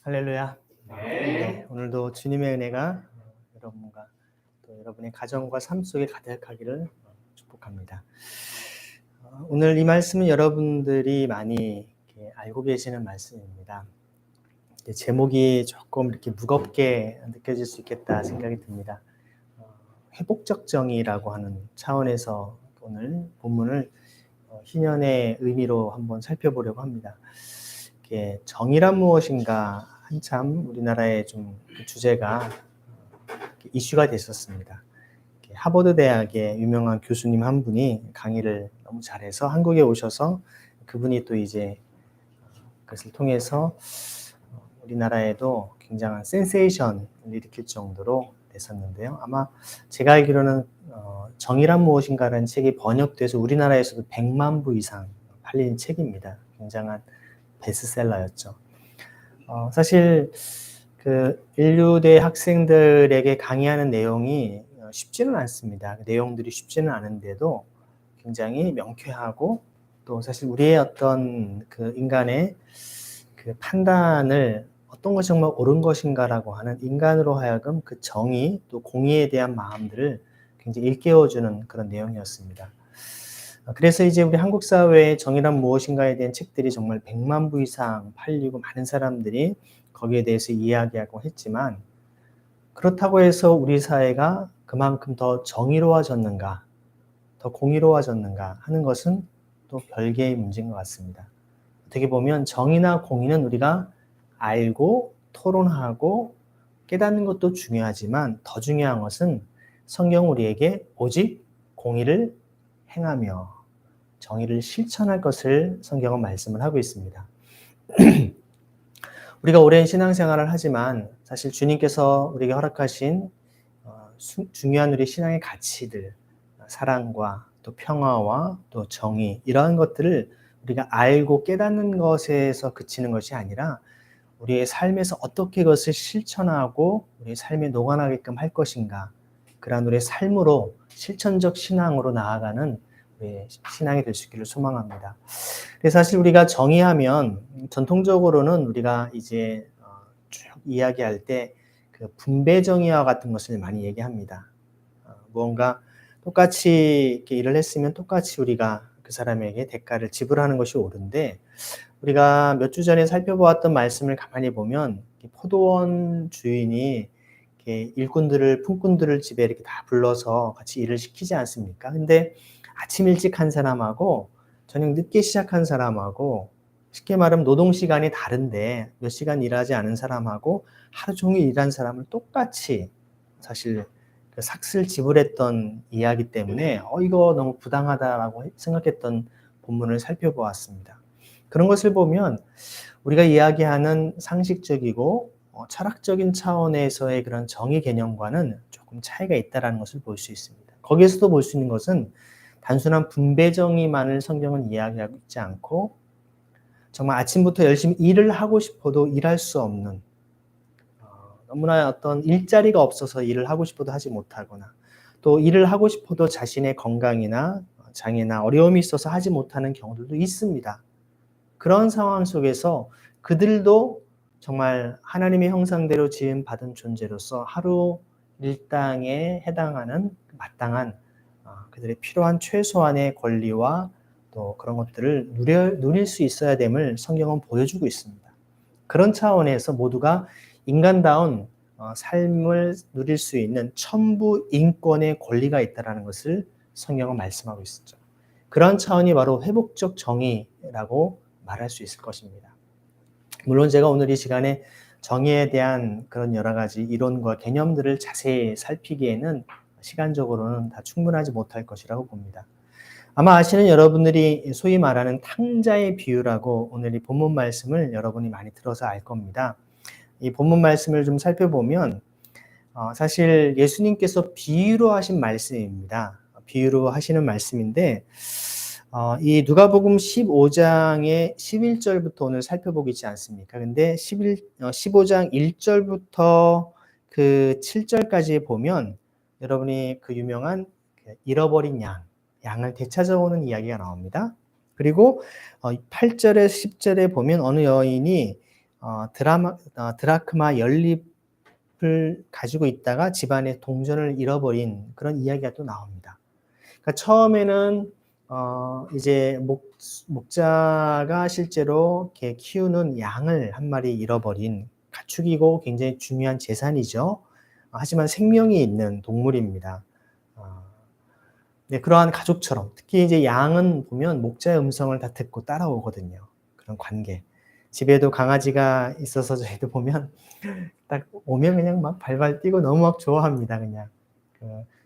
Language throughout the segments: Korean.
할렐루야. 네, 오늘도 주님의 은혜가 여러분과 또 여러분의 가정과 삶 속에 가득하기를 축복합니다. 오늘 이 말씀은 여러분들이 많이 이렇게 알고 계시는 말씀입니다. 제목이 조금 이렇게 무겁게 느껴질 수 있겠다 생각이 듭니다. 회복적 정의라고 하는 차원에서 오늘 본문을 희년의 의미로 한번 살펴보려고 합니다. 정의란 무엇인가 한참 우리나라의 좀 주제가 이슈가 됐었습니다. 하버드 대학의 유명한 교수님 한 분이 강의를 너무 잘해서 한국에 오셔서 그분이 또 이제 그것을 통해서 우리나라에도 굉장한 센세이션을 일으킬 정도로 됐었는데요. 아마 제가 알기로는 정의란 무엇인가라는 책이 번역돼서 우리나라에서도 100만 부 이상 팔린 책입니다. 굉장한 베스트셀러였죠. 사실 그 인류대 학생들에게 강의하는 내용이 쉽지는 않습니다. 내용들이 쉽지는 않은데도 굉장히 명쾌하고 또 사실 우리의 어떤 그 인간의 그 판단을 어떤 것이 정말 옳은 것인가라고 하는 인간으로 하여금 그 정의 또 공의에 대한 마음들을 굉장히 일깨워주는 그런 내용이었습니다. 그래서 이제 우리 한국 사회의 정의란 무엇인가에 대한 책들이 정말 100만 부 이상 팔리고 많은 사람들이 거기에 대해서 이야기하고 했지만 그렇다고 해서 우리 사회가 그만큼 더 정의로워졌는가, 더 공의로워졌는가 하는 것은 또 별개의 문제인 것 같습니다. 어떻게 보면 정의나 공의는 우리가 알고 토론하고 깨닫는 것도 중요하지만 더 중요한 것은 성경 우리에게 오직 공의를 행하며 정의를 실천할 것을 성경은 말씀을 하고 있습니다. 우리가 오랜 신앙생활을 하지만 사실 주님께서 우리에게 허락하신 중요한 우리 신앙의 가치들, 사랑과 또 평화와 또 정의 이러한 것들을 우리가 알고 깨닫는 것에서 그치는 것이 아니라 우리의 삶에서 어떻게 그것을 실천하고 우리의 삶에 녹아나게끔 할 것인가, 그러한 우리의 삶으로 실천적 신앙으로 나아가는 우리의 신앙이 될 수 있기를 소망합니다. 그래서 사실 우리가 정의하면 전통적으로는 우리가 이제 쭉 이야기할 때 그 분배 정의와 같은 것을 많이 얘기합니다. 무언가 똑같이 이렇게 일을 했으면 똑같이 우리가 그 사람에게 대가를 지불하는 것이 옳은데 우리가 몇 주 전에 살펴보았던 말씀을 가만히 보면 포도원 주인이 이렇게 일꾼들을 품꾼들을 집에 이렇게 다 불러서 같이 일을 시키지 않습니까? 근데 아침 일찍 한 사람하고 저녁 늦게 시작한 사람하고 쉽게 말하면 노동 시간이 다른데 몇 시간 일하지 않은 사람하고 하루 종일 일한 사람을 똑같이 사실 그 삭슬 지불했던 이야기 때문에 이거 너무 부당하다라고 생각했던 본문을 살펴보았습니다. 그런 것을 보면 우리가 이야기하는 상식적이고 철학적인 차원에서의 그런 정의 개념과는 조금 차이가 있다는 것을 볼 수 있습니다. 거기에서도 볼 수 있는 것은 단순한 분배 정의만을 성경은 이야기하고 있지 않고 정말 아침부터 열심히 일을 하고 싶어도 일할 수 없는 너무나 어떤 일자리가 없어서 일을 하고 싶어도 하지 못하거나 또 일을 하고 싶어도 자신의 건강이나 장애나 어려움이 있어서 하지 못하는 경우들도 있습니다. 그런 상황 속에서 그들도 정말 하나님의 형상대로 지음받은 존재로서 하루 일당에 해당하는 마땅한 그들의 필요한 최소한의 권리와 또 그런 것들을 누릴 수 있어야 됨을 성경은 보여주고 있습니다. 그런 차원에서 모두가 인간다운 삶을 누릴 수 있는 천부 인권의 권리가 있다는 것을 성경은 말씀하고 있었죠. 그런 차원이 바로 회복적 정의라고 말할 수 있을 것입니다. 물론 제가 오늘 이 시간에 정의에 대한 그런 여러 가지 이론과 개념들을 자세히 살피기에는 시간적으로는 다 충분하지 못할 것이라고 봅니다. 아마 아시는 여러분들이 소위 말하는 탕자의 비유라고 오늘 이 본문 말씀을 여러분이 많이 들어서 알 겁니다. 이 본문 말씀을 좀 살펴보면 사실 예수님께서 비유로 하신 말씀입니다. 비유로 하시는 말씀인데 이 누가복음 15장의 11절부터 오늘 살펴보겠지 않습니까? 근데 15장 1절부터 그 7절까지 보면 여러분이 그 유명한 잃어버린 양을 되찾아오는 이야기가 나옵니다. 그리고 8절에 10절에 보면 어느 여인이 드라크마 연립을 가지고 있다가 집안의 동전을 잃어버린 그런 이야기가 또 나옵니다. 그러니까 처음에는 이제 목자가 실제로 이렇게 키우는 양을 한 마리 잃어버린 가축이고 굉장히 중요한 재산이죠. 하지만 생명이 있는 동물입니다. 네, 그러한 가족처럼 특히 이제 양은 보면 목자의 음성을 다 듣고 따라오거든요. 그런 관계. 집에도 강아지가 있어서 저희도 보면 딱 오면 그냥 막 발발 뛰고 너무 막 좋아합니다. 그냥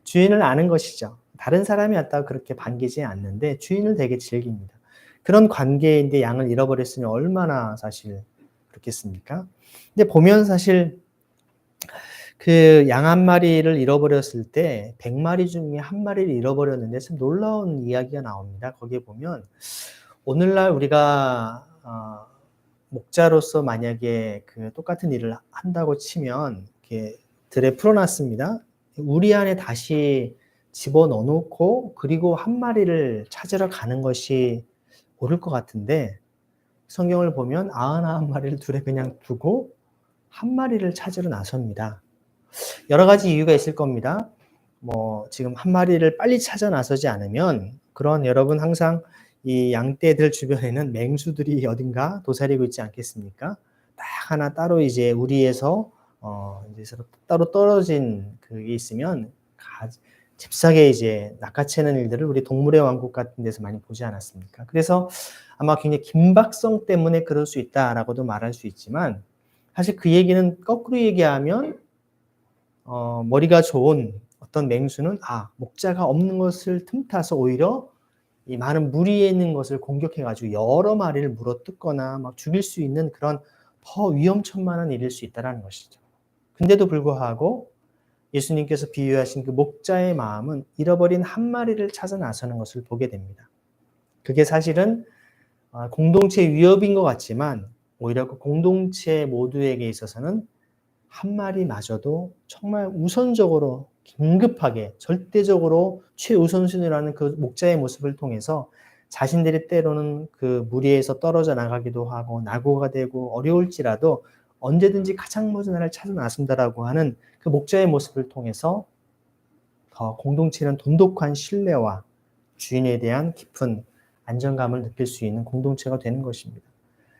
주인을 아는 것이죠. 다른 사람이 왔다고 그렇게 반기지 않는데 주인을 되게 즐깁니다. 그런 관계인데 양을 잃어버렸으니 얼마나 사실 그렇겠습니까? 근데 보면 사실 그 양 한 마리를 잃어버렸을 때 100마리 중에 한 마리를 잃어버렸는데 참 놀라운 이야기가 나옵니다. 거기에 보면 오늘날 우리가 목자로서 만약에 그 똑같은 일을 한다고 치면 이렇게 들에 풀어놨습니다. 우리 안에 다시 집어넣어 놓고 그리고 한 마리를 찾으러 가는 것이 옳을 것 같은데 성경을 보면 99마리를 들에 그냥 두고 한 마리를 찾으러 나섭니다. 여러 가지 이유가 있을 겁니다. 지금 한 마리를 빨리 찾아 나서지 않으면 그런 여러분 항상 이 양떼들 주변에는 맹수들이 어딘가 도사리고 있지 않겠습니까? 딱 하나 따로 이제 우리에서 이제 서로 따로 떨어진 그게 있으면 잽싸게 이제 낚아채는 일들을 우리 동물의 왕국 같은 데서 많이 보지 않았습니까? 그래서 아마 굉장히 긴박성 때문에 그럴 수 있다라고도 말할 수 있지만 사실 그 얘기는 거꾸로 얘기하면 머리가 좋은 어떤 맹수는 목자가 없는 것을 틈타서 오히려 이 많은 무리에 있는 것을 공격해가지고 여러 마리를 물어뜯거나 막 죽일 수 있는 그런 더 위험천만한 일일 수 있다는 것이죠. 근데도 불구하고 예수님께서 비유하신 그 목자의 마음은 잃어버린 한 마리를 찾아 나서는 것을 보게 됩니다. 그게 사실은 공동체 위협인 것 같지만 오히려 그 공동체 모두에게 있어서는 한 마리마저도 정말 우선적으로 긴급하게 절대적으로 최우선순위라는 그 목자의 모습을 통해서 자신들이 때로는 그 무리에서 떨어져 나가기도 하고 낙오가 되고 어려울지라도 언제든지 가장 먼저 나를 찾아 나선다라고 하는 그 목자의 모습을 통해서 더 공동체는 돈독한 신뢰와 주인에 대한 깊은 안정감을 느낄 수 있는 공동체가 되는 것입니다.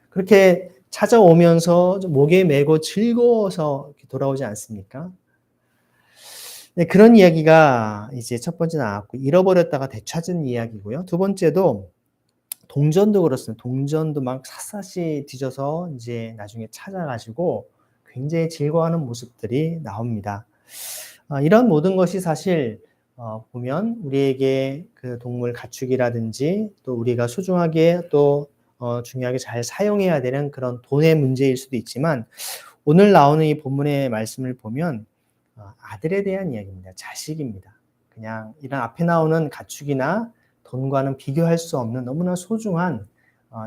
그렇게 찾아오면서 목에 메고 즐거워서 돌아오지 않습니까? 네, 그런 이야기가 이제 첫 번째 나왔고, 잃어버렸다가 되찾은 이야기고요. 두 번째도 동전도 그렇습니다. 동전도 막 샅샅이 뒤져서 이제 나중에 찾아가지고 굉장히 즐거워하는 모습들이 나옵니다. 이런 모든 것이 사실 보면 우리에게 그 동물 가축이라든지 또 우리가 소중하게 또 중요하게 잘 사용해야 되는 그런 돈의 문제일 수도 있지만 오늘 나오는 이 본문의 말씀을 보면 아들에 대한 이야기입니다. 자식입니다. 그냥 이런 앞에 나오는 가축이나 돈과는 비교할 수 없는 너무나 소중한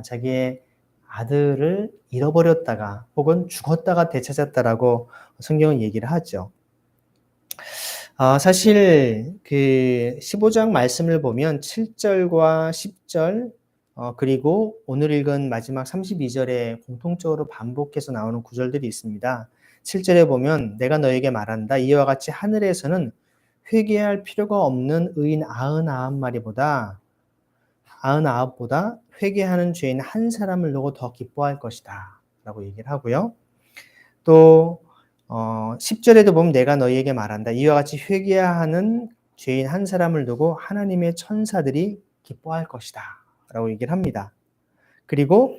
자기의 아들을 잃어버렸다가 혹은 죽었다가 되찾았다라고 성경은 얘기를 하죠. 사실 그 15장 말씀을 보면 7절과 10절 그리고 오늘 읽은 마지막 32절에 공통적으로 반복해서 나오는 구절들이 있습니다. 7절에 보면 내가 너에게 말한다. 이와 같이 하늘에서는 회개할 필요가 없는 의인 99마리보다 회개하는 죄인 한 사람을 두고 더 기뻐할 것이다 라고 얘기를 하고요. 또 10절에도 보면 내가 너희에게 말한다. 이와 같이 회개하는 죄인 한 사람을 두고 하나님의 천사들이 기뻐할 것이다 라고 얘기를 합니다. 그리고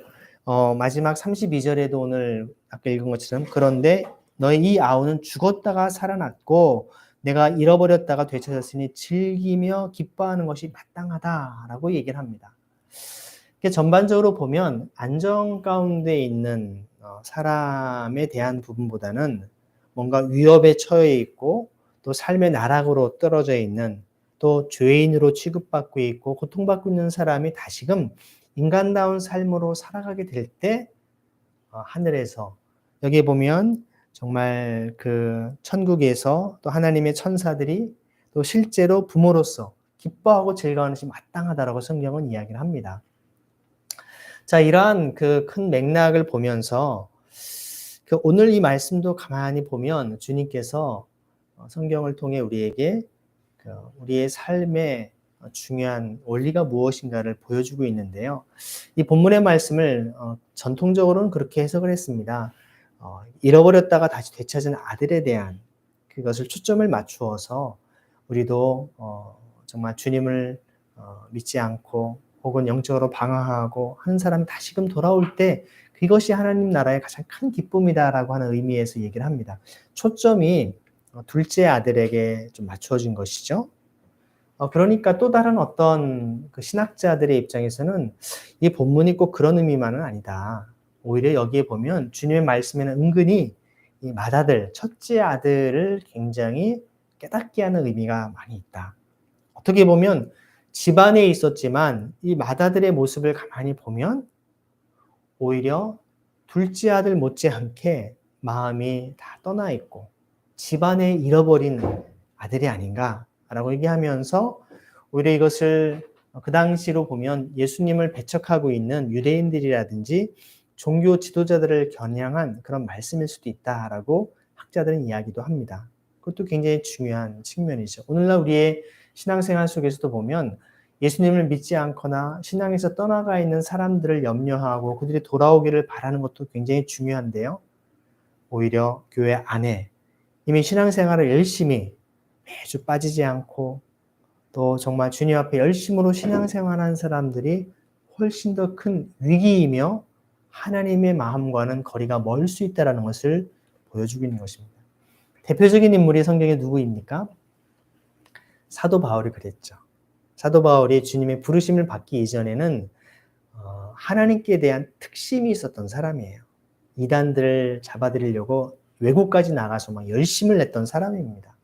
마지막 32절에도 오늘 아까 읽은 것처럼 그런데 너희 이 아우는 죽었다가 살아났고 내가 잃어버렸다가 되찾았으니 즐기며 기뻐하는 것이 마땅하다라고 얘기를 합니다. 전반적으로 보면 안정 가운데 있는 사람에 대한 부분보다는 뭔가 위협에 처해 있고 또 삶의 나락으로 떨어져 있는 또 죄인으로 취급받고 있고 고통받고 있는 사람이 다시금 인간다운 삶으로 살아가게 될 때 하늘에서 여기 보면 정말 그 천국에서 또 하나님의 천사들이 또 실제로 부모로서 기뻐하고 즐거워하는 것이 마땅하다라고 성경은 이야기를 합니다. 자, 이러한 그 큰 맥락을 보면서 오늘 이 말씀도 가만히 보면 주님께서 성경을 통해 우리에게 우리의 삶의 중요한 원리가 무엇인가를 보여주고 있는데요. 이 본문의 말씀을 전통적으로는 그렇게 해석을 했습니다. 잃어버렸다가 다시 되찾은 아들에 대한 그것을 초점을 맞추어서 우리도 정말 주님을 믿지 않고 혹은 영적으로 방황하고 하는 사람이 다시금 돌아올 때 그것이 하나님 나라의 가장 큰 기쁨이다라고 하는 의미에서 얘기를 합니다. 초점이 둘째 아들에게 좀 맞추어진 것이죠. 그러니까 또 다른 어떤 그 신학자들의 입장에서는 이 본문이 꼭 그런 의미만은 아니다. 오히려 여기에 보면 주님의 말씀에는 은근히 이 맏아들, 첫째 아들을 굉장히 깨닫게 하는 의미가 많이 있다. 어떻게 보면 집안에 있었지만 이 맏아들의 모습을 가만히 보면 오히려 둘째 아들 못지않게 마음이 다 떠나 있고 집안에 잃어버린 아들이 아닌가라고 얘기하면서 오히려 이것을 그 당시로 보면 예수님을 배척하고 있는 유대인들이라든지 종교 지도자들을 겨냥한 그런 말씀일 수도 있다라고 학자들은 이야기도 합니다. 그것도 굉장히 중요한 측면이죠. 오늘날 우리의 신앙생활 속에서도 보면 예수님을 믿지 않거나 신앙에서 떠나가 있는 사람들을 염려하고 그들이 돌아오기를 바라는 것도 굉장히 중요한데요. 오히려 교회 안에 이미 신앙생활을 열심히 매주 빠지지 않고 또 정말 주님 앞에 열심으로 신앙생활하는 사람들이 훨씬 더 큰 위기이며 하나님의 마음과는 거리가 멀 수 있다는 것을 보여주고 있는 것입니다. 대표적인 인물이 성경에 누구입니까? 사도 바울이 그랬죠. 사도 바울이 주님의 부르심을 받기 이전에는 하나님께 대한 특심이 있었던 사람이에요. 이단들을 잡아들이려고 외국까지 나가서 막 열심을 냈던 사람입니다.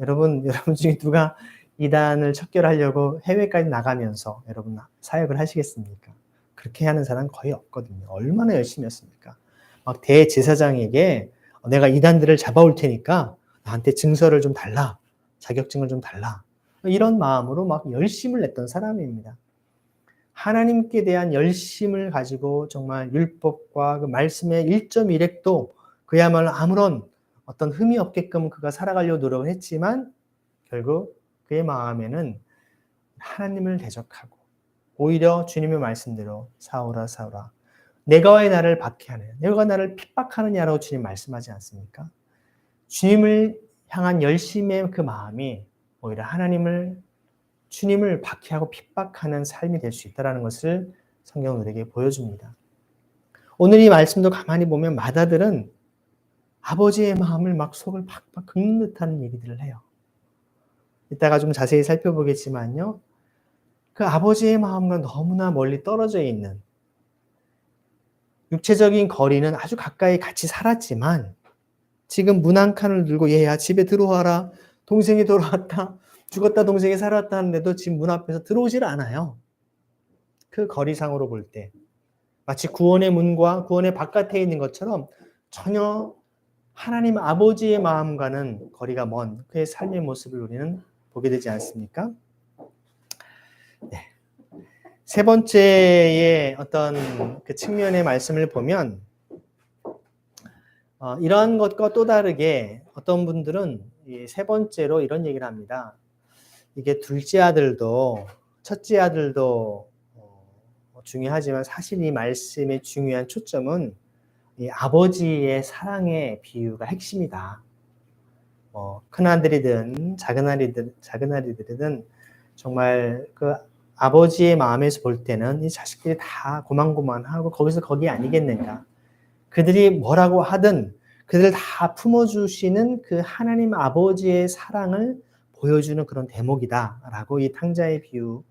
여러분 중에 누가 이단을 척결하려고 해외까지 나가면서 여러분 사역을 하시겠습니까? 그렇게 하는 사람 거의 없거든요. 얼마나 열심히 했습니까? 막 대제사장에게 내가 이단들을 잡아올 테니까 나한테 증서를 좀 달라. 자격증을 좀 달라. 이런 마음으로 막 열심을 냈던 사람입니다. 하나님께 대한 열심을 가지고 정말 율법과 그 말씀의 1.1획도 그야말로 아무런 어떤 흠이 없게끔 그가 살아가려고 노력을 했지만 결국 그의 마음에는 하나님을 대적하고 오히려 주님의 말씀대로 사울아 사울아 내가 왜 나를 박해하느냐 내가 나를 핍박하느냐라고 주님 말씀하지 않습니까? 주님을 향한 열심의 그 마음이 오히려 주님을 박해하고 핍박하는 삶이 될 수 있다는 것을 성경은 우리에게 보여줍니다. 오늘 이 말씀도 가만히 보면 맏아들은 아버지의 마음을 막 속을 팍팍 긁는 듯한 얘기들을 해요. 이따가 좀 자세히 살펴보겠지만요. 그 아버지의 마음과 너무나 멀리 떨어져 있는 육체적인 거리는 아주 가까이 같이 살았지만 지금 문 한 칸을 들고 얘야 집에 들어와라. 동생이 돌아왔다. 죽었다 동생이 살았다 하는데도 지금 문 앞에서 들어오질 않아요. 그 거리상으로 볼 때. 마치 구원의 문과 구원의 바깥에 있는 것처럼 전혀 하나님 아버지의 마음과는 거리가 먼 그의 삶의 모습을 우리는 보게 되지 않습니까? 네. 세 번째의 어떤 그 측면의 말씀을 보면 이러한 것과 또 다르게 어떤 분들은 이 세 번째로 이런 얘기를 합니다. 이게 둘째 아들도 첫째 아들도 중요하지만 사실 이 말씀의 중요한 초점은 이 아버지의 사랑의 비유가 핵심이다. 큰 아들이든 작은 아들이든 정말 그 아버지의 마음에서 볼 때는 이 자식들이 다 고만고만하고 거기서 거기 아니겠는가. 그들이 뭐라고 하든 그들을 다 품어주시는 그 하나님 아버지의 사랑을 보여주는 그런 대목이다라고 이 탕자의 비유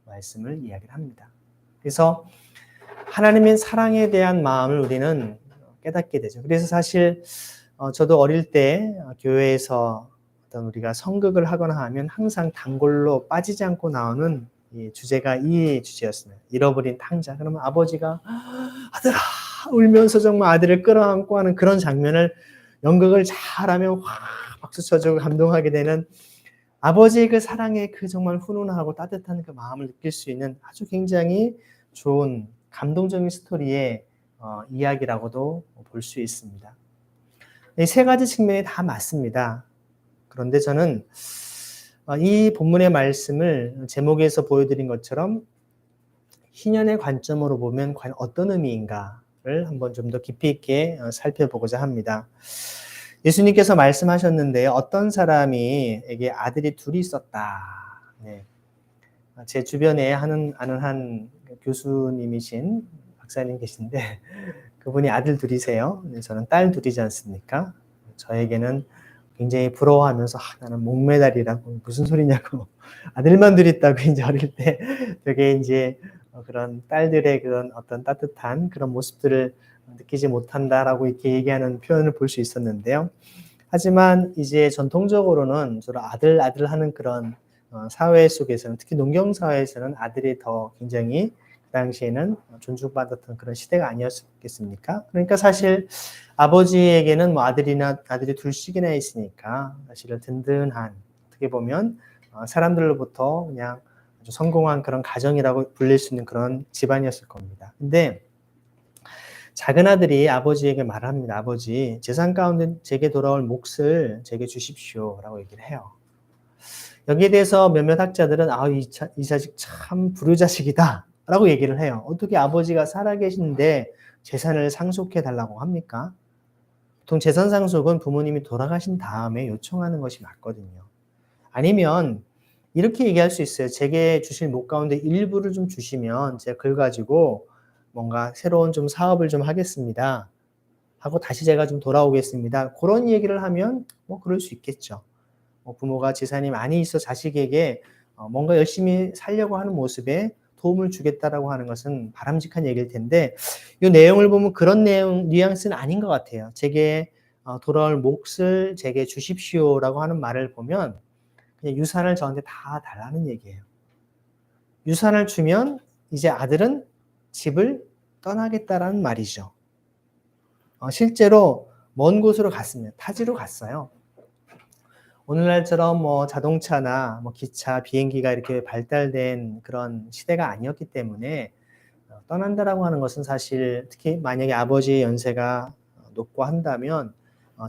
말씀을 이야기를 합니다. 그래서 하나님의 사랑에 대한 마음을 우리는 깨닫게 되죠. 그래서 사실 저도 어릴 때 교회에서 어떤 우리가 성극을 하거나 하면 항상 단골로 빠지지 않고 나오는 이 주제가 이 주제였습니다. 잃어버린 탕자. 그러면 아버지가 아들아 울면서 정말 아들을 끌어안고 하는 그런 장면을 연극을 잘하면 확 박수 쳐주고 감동하게 되는 아버지의 그 사랑의 그 정말 훈훈하고 따뜻한 그 마음을 느낄 수 있는 아주 굉장히 좋은 감동적인 스토리의 이야기라고도 볼 수 있습니다. 이 세 가지 측면이 다 맞습니다. 그런데 저는 이 본문의 말씀을 제목에서 보여드린 것처럼 희년의 관점으로 보면 과연 어떤 의미인가를 한번 좀 더 깊이 있게 살펴보고자 합니다. 예수님께서 말씀하셨는데요. 어떤 사람이에게 아들이 둘이 있었다. 네. 제 주변에 아는 한 교수님이신 박사님 계신데 그분이 아들 둘이세요. 저는 딸 둘이지 않습니까? 저에게는 굉장히 부러워하면서 나는 목메달이라고 무슨 소리냐고 아들만 둘 있다고 이제 어릴 때 되게 이제 그런 딸들의 그런 어떤 따뜻한 그런 모습들을 느끼지 못한다라고 이렇게 얘기하는 표현을 볼 수 있었는데요. 하지만 이제 전통적으로는 주로 아들 하는 그런 사회 속에서는 특히 농경 사회에서는 아들이 더 굉장히 그 당시에는 존중받았던 그런 시대가 아니었겠습니까? 그러니까 사실 아버지에게는 뭐 아들이 둘씩이나 있으니까 사실은 든든한 어떻게 보면 사람들로부터 그냥 아주 성공한 그런 가정이라고 불릴 수 있는 그런 집안이었을 겁니다. 근데 작은 아들이 아버지에게 말을 합니다. 아버지, 재산 가운데 제게 돌아올 몫을 제게 주십시오라고 얘기를 해요. 여기에 대해서 몇몇 학자들은 이 자식 참 불효자식이다라고 얘기를 해요. 어떻게 아버지가 살아계신데 재산을 상속해 달라고 합니까? 보통 재산 상속은 부모님이 돌아가신 다음에 요청하는 것이 맞거든요. 아니면 이렇게 얘기할 수 있어요. 제게 주실 목 가운데 일부를 좀 주시면 제가 그걸 가지고 뭔가 새로운 좀 사업을 좀 하겠습니다. 하고 다시 제가 좀 돌아오겠습니다. 그런 얘기를 하면 뭐 그럴 수 있겠죠. 부모가 재산이 많이 있어 자식에게 뭔가 열심히 살려고 하는 모습에 도움을 주겠다라고 하는 것은 바람직한 얘기일 텐데 이 내용을 보면 그런 내용 뉘앙스는 아닌 것 같아요. 제게 돌아올 몫을 제게 주십시오라고 하는 말을 보면 그냥 유산을 저한테 다 달라는 얘기예요. 유산을 주면 이제 아들은 집을 떠나겠다라는 말이죠. 실제로 먼 곳으로 갔습니다. 타지로 갔어요. 오늘날처럼 뭐 자동차나 뭐 기차, 비행기가 이렇게 발달된 그런 시대가 아니었기 때문에 떠난다라고 하는 것은 사실 특히 만약에 아버지의 연세가 높고 한다면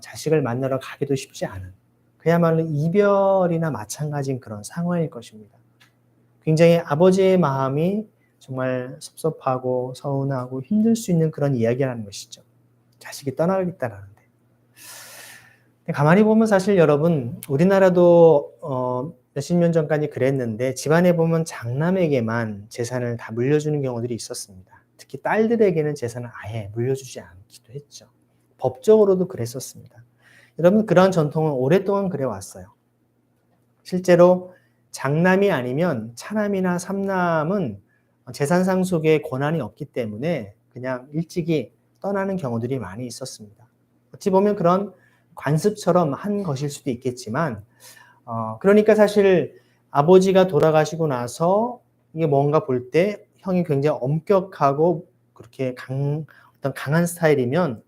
자식을 만나러 가기도 쉽지 않은 그야말로 이별이나 마찬가지인 그런 상황일 것입니다. 굉장히 아버지의 마음이 정말 섭섭하고 서운하고 힘들 수 있는 그런 이야기라는 것이죠. 자식이 떠나겠다라는데. 가만히 보면 사실 여러분 우리나라도 몇십 년 전까지 그랬는데 집안에 보면 장남에게만 재산을 다 물려주는 경우들이 있었습니다. 특히 딸들에게는 재산을 아예 물려주지 않기도 했죠. 법적으로도 그랬었습니다. 여러분 그러한 전통은 오랫동안 그래왔어요. 실제로 장남이 아니면 차남이나 삼남은 재산 상속에 권한이 없기 때문에 그냥 일찍이 떠나는 경우들이 많이 있었습니다. 어찌 보면 그런 관습처럼 한 것일 수도 있겠지만 그러니까 사실 아버지가 돌아가시고 나서 이게 뭔가 볼 때 형이 굉장히 엄격하고 그렇게 어떤 강한 스타일이면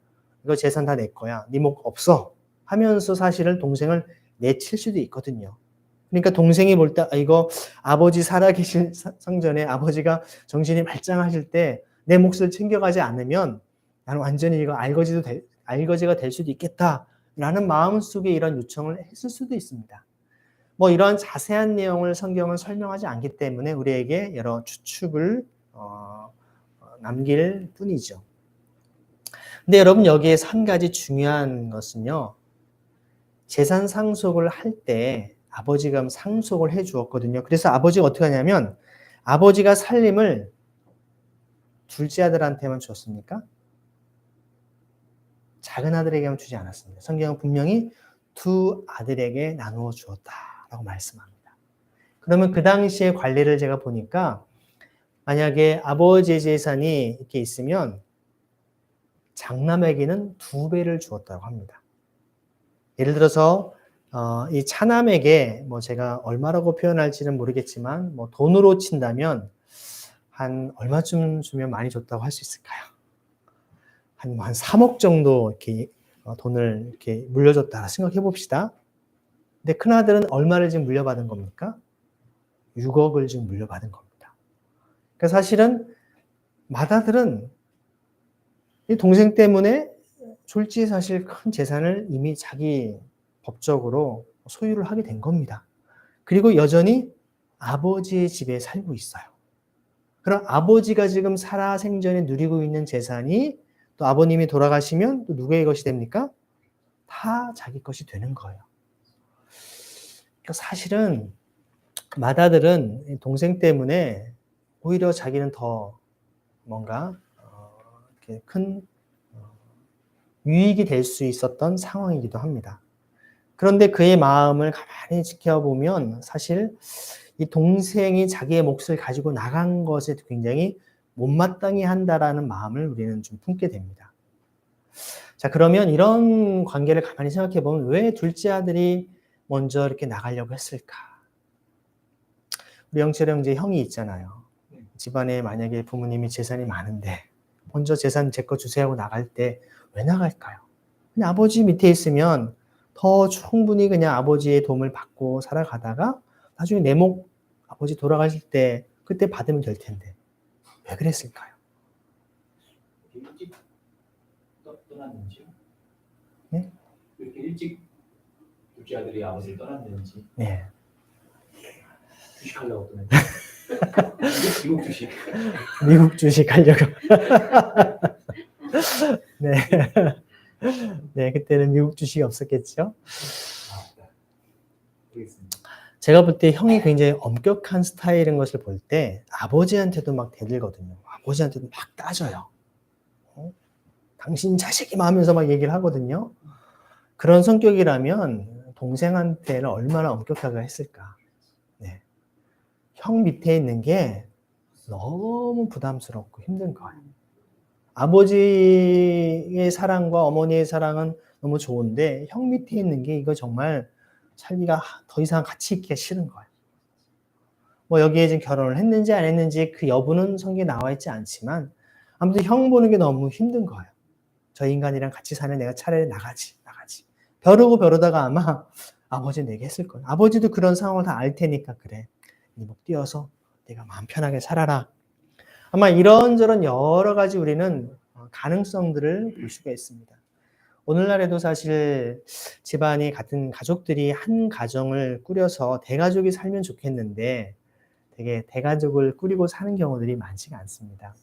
이거 재산 다 내 거야. 네 목 없어. 하면서 사실은 동생을 내칠 수도 있거든요. 그러니까 동생이 볼 때 이거 아버지 살아계신 성전에 아버지가 정신이 말짱하실 때 내 몫을 챙겨가지 않으면 나는 완전히 이거 알거지가 될 수도 있겠다라는 마음속에 이런 요청을 했을 수도 있습니다. 뭐 이런 자세한 내용을 성경은 설명하지 않기 때문에 우리에게 여러 추측을 남길 뿐이죠. 근데 여러분 여기에서 한 가지 중요한 것은요. 재산 상속을 할 때 아버지가 상속을 해 주었거든요. 그래서 아버지가 어떻게 하냐면 아버지가 살림을 둘째 아들한테만 줬습니까? 작은 아들에게만 주지 않았습니다. 성경은 분명히 두 아들에게 나누어 주었다라고 말씀합니다. 그러면 그 당시의 관리를 제가 보니까 만약에 아버지의 재산이 이렇게 있으면 장남에게는 2배를 주었다고 합니다. 예를 들어서 이 차남에게 뭐 제가 얼마라고 표현할지는 모르겠지만 뭐 돈으로 친다면 한 얼마쯤 주면 많이 줬다고 할 수 있을까요? 한 3억 정도 이렇게 돈을 이렇게 물려줬다 생각해 봅시다. 근데 큰아들은 얼마를 지금 물려받은 겁니까? 6억을 지금 물려받은 겁니다. 그러니까 사실은 맏아들은 이 동생 때문에 졸지에 사실 큰 재산을 이미 자기 법적으로 소유를 하게 된 겁니다. 그리고 여전히 아버지의 집에 살고 있어요. 그럼 아버지가 지금 살아생전에 누리고 있는 재산이 또 아버님이 돌아가시면 또 누구의 것이 됩니까? 다 자기 것이 되는 거예요. 그러니까 사실은 맏아들은 동생 때문에 오히려 자기는 더 뭔가 이렇게 큰 유익이 될 수 있었던 상황이기도 합니다. 그런데 그의 마음을 가만히 지켜보면 사실 이 동생이 자기의 몫을 가지고 나간 것에 굉장히 못마땅해 한다라는 마음을 우리는 좀 품게 됩니다. 자, 그러면 이런 관계를 가만히 생각해 보면 왜 둘째 아들이 먼저 이렇게 나가려고 했을까? 우리 영철 형제 형이 있잖아요. 집안에 만약에 부모님이 재산이 많은데 먼저 재산 제 거 주세요 하고 나갈 때 왜 나갈까요? 그냥 아버지 밑에 있으면 더 충분히 그냥 아버지의 도움을 받고 살아가다가 나중에 내 목 아버지 돌아가실 때 그때 받으면 될 텐데 왜 그랬을까요? 일찍 떠났는지요? 네? 이렇게 일찍 둘째 아들이 아버지를 떠났는지. 네. 주식하려고 떠났는지. 미국 주식. 미국 주식 하려고. 네. 네, 그때는 미국 주식이 없었겠죠. 제가 볼 때 형이 굉장히 엄격한 스타일인 것을 볼 때 아버지한테도 막 대들거든요. 아버지한테도 막 따져요. 당신 자식이 하면서 막 얘기를 하거든요. 그런 성격이라면 동생한테는 얼마나 엄격하게 했을까. 네. 형 밑에 있는 게 너무 부담스럽고 힘든 거예요. 아버지의 사랑과 어머니의 사랑은 너무 좋은데 형 밑에 있는 게 이거 정말 살기가 더 이상 같이 있기가 싫은 거예요. 뭐 여기에 지금 결혼을 했는지 안 했는지 그 여부는 성경에 나와 있지 않지만 아무튼 형 보는 게 너무 힘든 거예요. 저 인간이랑 같이 사는 내가 차라리 나가지. 벼르다가 아마 아버지 내게 했을 거예요. 아버지도 그런 상황을 다 알 테니까 그래. 이목 띄어서 내가 마음 편하게 살아라. 아마 이런저런 여러 가지 우리는 가능성들을 볼 수가 있습니다. 오늘날에도 사실 집안이 같은 가족들이 한 가정을 꾸려서 대가족이 살면 좋겠는데 되게 대가족을 꾸리고 사는 경우들이 많지가 않습니다.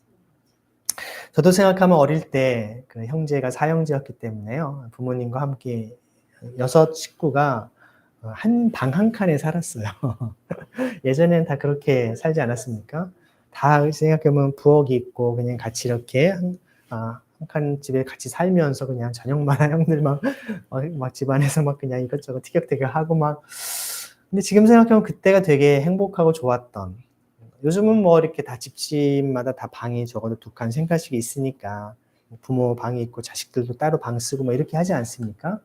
저도 생각하면 어릴 때 그 형제가 사형제였기 때문에요. 부모님과 함께 6 식구가 한 방 한 칸에 살았어요. 예전에는 다 그렇게 살지 않았습니까? 다 생각해보면 부엌이 있고 그냥 같이 이렇게 한 칸 집에 같이 살면서 그냥 저녁마다 형들 막 집안에서 막 그냥 이것저것 티격태격하고 막. 근데 지금 생각하면 그때가 되게 행복하고 좋았던. 요즘은 뭐 이렇게 다 집집마다 다 방이 적어도 2칸, 3칸씩 있으니까 부모 방이 있고 자식들도 따로 방 쓰고 뭐 이렇게 하지 않습니까?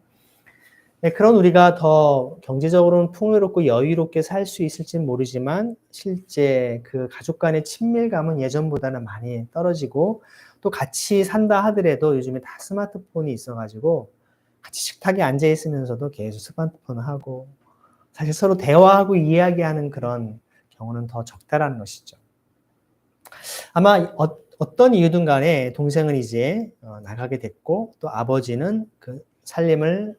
네, 그런 우리가 더 경제적으로는 풍요롭고 여유롭게 살 수 있을지는 모르지만 실제 그 가족 간의 친밀감은 예전보다는 많이 떨어지고 또 같이 산다 하더라도 요즘에 다 스마트폰이 있어가지고 같이 식탁에 앉아 있으면서도 계속 스마트폰을 하고 사실 서로 대화하고 이야기하는 그런 경우는 더 적다라는 것이죠. 아마 어떤 이유든 간에 동생은 이제 나가게 됐고 또 아버지는 그 살림을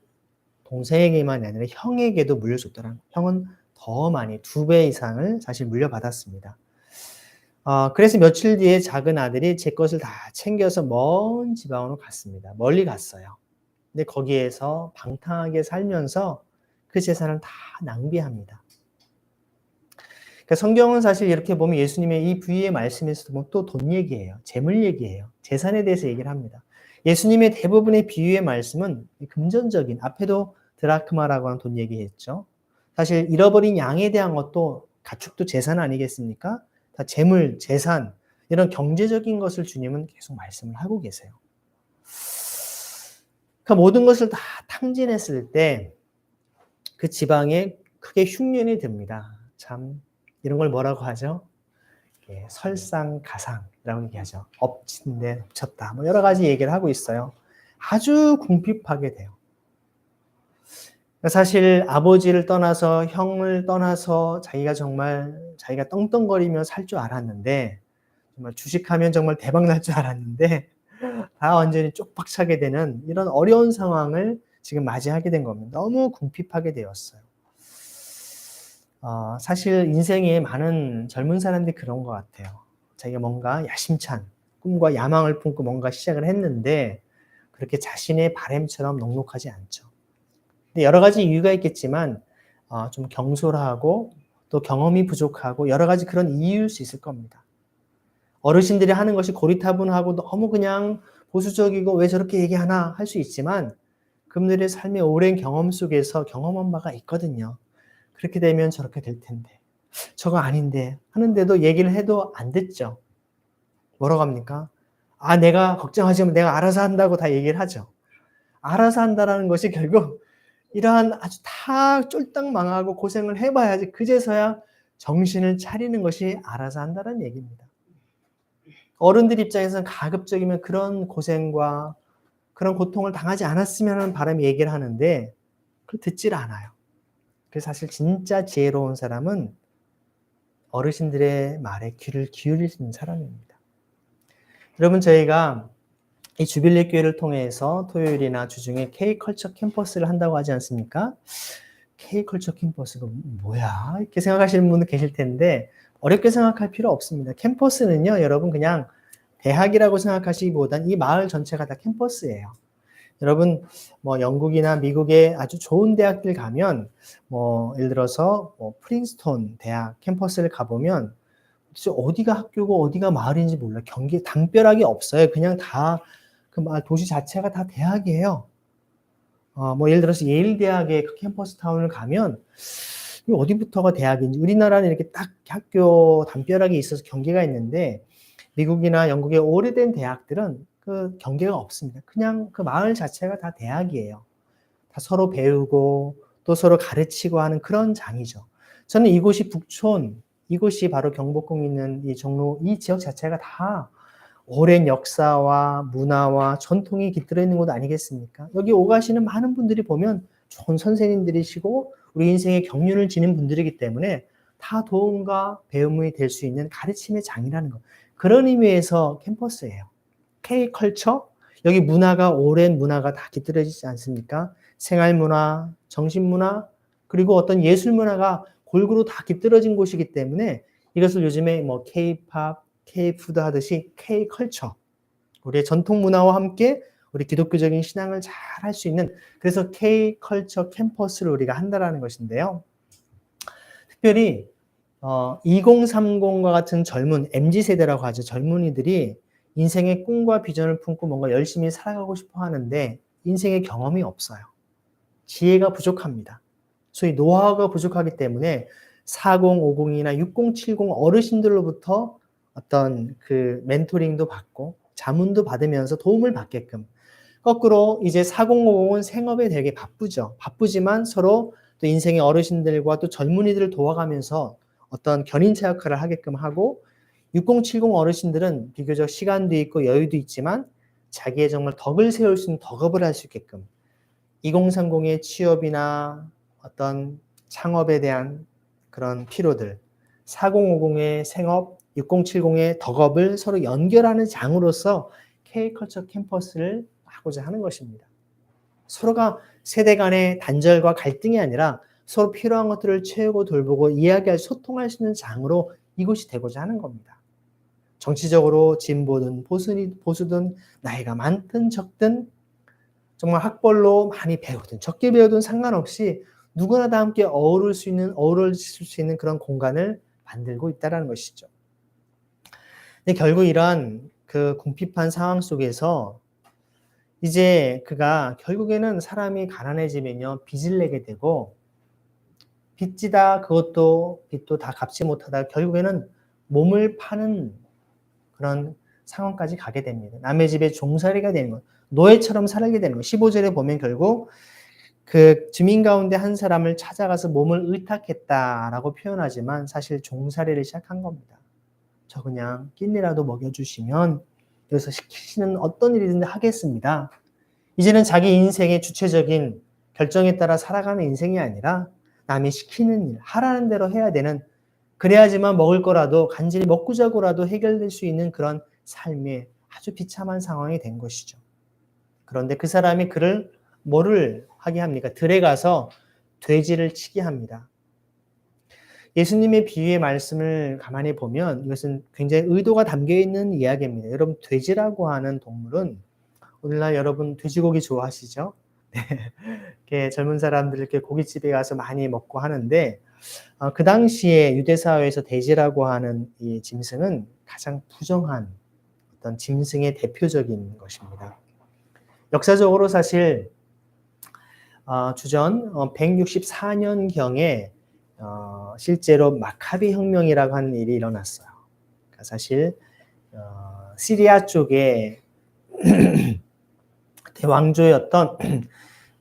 동생에게만 아니라 형에게도 물려줬더라는 거예요. 형은 더 많이 2배 이상을 사실 물려받았습니다. 그래서 며칠 뒤에 작은 아들이 제 것을 다 챙겨서 먼 지방으로 갔습니다. 멀리 갔어요. 근데 거기에서 방탕하게 살면서 그 재산을 다 낭비합니다. 그러니까 성경은 사실 이렇게 보면 예수님의 이 부위의 말씀에서도 보면 또 돈 얘기예요. 재물 얘기예요. 재산에 대해서 얘기를 합니다. 예수님의 대부분의 비유의 말씀은 금전적인, 앞에도 드라크마라고 하는 돈 얘기했죠. 사실 잃어버린 양에 대한 것도 가축도 재산 아니겠습니까? 다 재물, 재산, 이런 경제적인 것을 주님은 계속 말씀을 하고 계세요. 그 모든 것을 다 탕진했을 때 그 지방에 크게 흉년이 듭니다. 참 이런 걸 뭐라고 하죠? 설상가상이라고 얘기하죠. 엎친 데 엎쳤다. 뭐 여러 가지 얘기를 하고 있어요. 아주 궁핍하게 돼요. 사실 아버지를 떠나서 형을 떠나서 자기가 떵떵거리며 살 줄 알았는데 정말 주식하면 정말 대박 날 줄 알았는데 다 완전히 쪽박 차게 되는 이런 어려운 상황을 지금 맞이하게 된 겁니다. 너무 궁핍하게 되었어요. 사실 인생에 많은 젊은 사람들이 그런 것 같아요. 자기가 뭔가 야심찬 꿈과 야망을 품고 뭔가 시작을 했는데 그렇게 자신의 바람처럼 넉넉하지 않죠. 근데 여러 가지 이유가 있겠지만 좀 경솔하고 또 경험이 부족하고 여러 가지 그런 이유일 수 있을 겁니다. 어르신들이 하는 것이 고리타분하고 너무 그냥 보수적이고 왜 저렇게 얘기하나 할 수 있지만 그분들의 삶의 오랜 경험 속에서 경험한 바가 있거든요. 그렇게 되면 저렇게 될 텐데 저거 아닌데 하는데도 얘기를 해도 안 듣죠. 뭐라고 합니까? 내가 걱정하지 마. 내가 알아서 한다고 다 얘기를 하죠. 알아서 한다라는 것이 결국 이러한 아주 다 쫄딱 망하고 고생을 해봐야지 그제서야 정신을 차리는 것이 알아서 한다는 얘기입니다. 어른들 입장에서는 가급적이면 그런 고생과 그런 고통을 당하지 않았으면 하는 바람에 얘기를 하는데 그걸 듣질 않아요. 그래서 사실 진짜 지혜로운 사람은 어르신들의 말에 귀를 기울이는 사람입니다. 여러분 저희가 이 주빌리 교회를 통해서 토요일이나 주중에 K컬처 캠퍼스를 한다고 하지 않습니까? K컬처 캠퍼스가 뭐야? 이렇게 생각하시는 분도 계실 텐데 어렵게 생각할 필요 없습니다. 캠퍼스는요, 여러분 그냥 대학이라고 생각하시기보단 이 마을 전체가 다 캠퍼스예요. 여러분 뭐 영국이나 미국의 아주 좋은 대학들 가면 뭐 예를 들어서 뭐 프린스톤 대학 캠퍼스를 가보면 어디가 학교고 어디가 마을인지 몰라요. 경계 담벼락이 없어요. 그냥 다 그 마을 도시 자체가 다 대학이에요. 뭐 예를 들어서 예일 대학의 그 캠퍼스 타운을 가면 이 어디부터가 대학인지 우리나라는 이렇게 딱 학교 담벼락이 있어서 경계가 있는데 미국이나 영국의 오래된 대학들은 그 경계가 없습니다. 그냥 그 마을 자체가 다 대학이에요. 다 서로 배우고 또 서로 가르치고 하는 그런 장이죠. 저는 이곳이 북촌, 이곳이 바로 경복궁 있는 이 종로 이 지역 자체가 다 오랜 역사와 문화와 전통이 깃들어 있는 곳 아니겠습니까? 여기 오가시는 많은 분들이 보면 좋은 선생님들이시고 우리 인생의 경륜을 지닌 분들이기 때문에 다 도움과 배움이 될 수 있는 가르침의 장이라는 것. 그런 의미에서 캠퍼스예요. K컬처, 여기 문화가 오랜 문화가 다 깃들어 있지 않습니까? 생활문화, 정신문화, 그리고 어떤 예술문화가 골고루 다 깃들어진 곳이기 때문에 이것을 요즘에 뭐 K-팝, K-푸드 하듯이 K컬처, 우리의 전통 문화와 함께 우리 기독교적인 신앙을 잘 할 수 있는 그래서 K컬처 캠퍼스를 우리가 한다라는 것인데요. 특별히 2030과 같은 젊은 MZ세대라고 하죠. 젊은이들이 인생의 꿈과 비전을 품고 뭔가 열심히 살아가고 싶어 하는데 인생의 경험이 없어요. 지혜가 부족합니다. 소위 노하우가 부족하기 때문에 4050이나 6070 어르신들로부터 어떤 그 멘토링도 받고 자문도 받으면서 도움을 받게끔 거꾸로 이제 4050은 생업에 되게 바쁘죠. 바쁘지만 서로 또 인생의 어르신들과 또 젊은이들을 도와가면서 어떤 견인차 역할을 하게끔 하고 6070 어르신들은 비교적 시간도 있고 여유도 있지만 자기의 정말 덕을 세울 수 있는 덕업을 할 수 있게끔 2030의 취업이나 어떤 창업에 대한 그런 필요들, 4050의 생업, 6070의 덕업을 서로 연결하는 장으로서 K컬처 캠퍼스를 하고자 하는 것입니다. 서로가 세대 간의 단절과 갈등이 아니라 서로 필요한 것들을 채우고 돌보고 이야기할, 소통할 수 있는 장으로 이곳이 되고자 하는 겁니다. 정치적으로 진보든 보수든 나이가 많든 적든 정말 학벌로 많이 배우든 적게 배우든 상관없이 누구나 다 함께 어우러질 수 있는 그런 공간을 만들고 있다는 것이죠. 근데 결국 이러한 그 궁핍한 상황 속에서 이제 그가 결국에는 사람이 가난해지면요 빚을 내게 되고 빚지다 그것도 빚도 다 갚지 못하다 결국에는 몸을 파는 그런 상황까지 가게 됩니다. 남의 집에 종살이가 되는 것, 노예처럼 살게 되는 것. 15절에 보면 결국 그 주민 가운데 한 사람을 찾아가서 몸을 의탁했다라고 표현하지만 사실 종살이를 시작한 겁니다. 저 그냥 끼니라도 먹여주시면 여기서 시키시는 어떤 일이든 하겠습니다. 이제는 자기 인생의 주체적인 결정에 따라 살아가는 인생이 아니라 남이 시키는 일, 하라는 대로 해야 되는 그래야지만 먹을 거라도 간절히 먹고 자고라도 해결될 수 있는 그런 삶의 아주 비참한 상황이 된 것이죠. 그런데 그 사람이 그를 뭐를 하게 합니까? 들에 가서 돼지를 치게 합니다. 예수님의 비유의 말씀을 가만히 보면 이것은 굉장히 의도가 담겨 있는 이야기입니다. 여러분, 돼지라고 하는 동물은 오늘날 여러분 돼지고기 좋아하시죠? 네. 이렇게 젊은 사람들 이렇게 고깃집에 가서 많이 먹고 하는데 그 당시에 유대 사회에서 돼지라고 하는 이 짐승은 가장 부정한 어떤 짐승의 대표적인 것입니다. 역사적으로 사실 주전 164년경에 실제로 마카비 혁명이라고 하는 일이 일어났어요. 그러니까 사실 시리아 쪽에 대왕조였던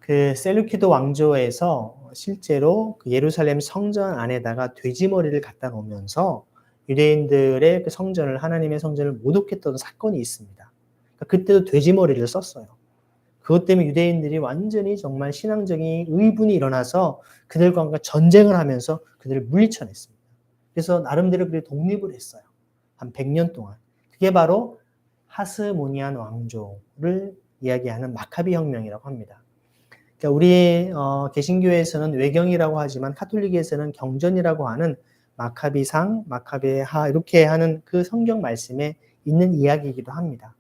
그 셀루키드 왕조에서 실제로 그 예루살렘 성전 안에다가 돼지 머리를 갖다 놓으면서 유대인들의 그 성전을, 하나님의 성전을 모독했던 사건이 있습니다. 그러니까 그때도 돼지 머리를 썼어요. 그것 때문에 유대인들이 완전히 정말 신앙적인 의분이 일어나서 그들과 전쟁을 하면서 그들을 물리쳐냈습니다. 그래서 나름대로 그들이 독립을 했어요. 한 100년 동안. 그게 바로 하스모니안 왕조를 이야기하는 마카비 혁명이라고 합니다. 그러니까 우리 개신교에서는 외경이라고 하지만 카톨릭에서는 경전이라고 하는 마카비상, 마카베하 이렇게 하는 그 성경 말씀에 있는 이야기이기도 합니다.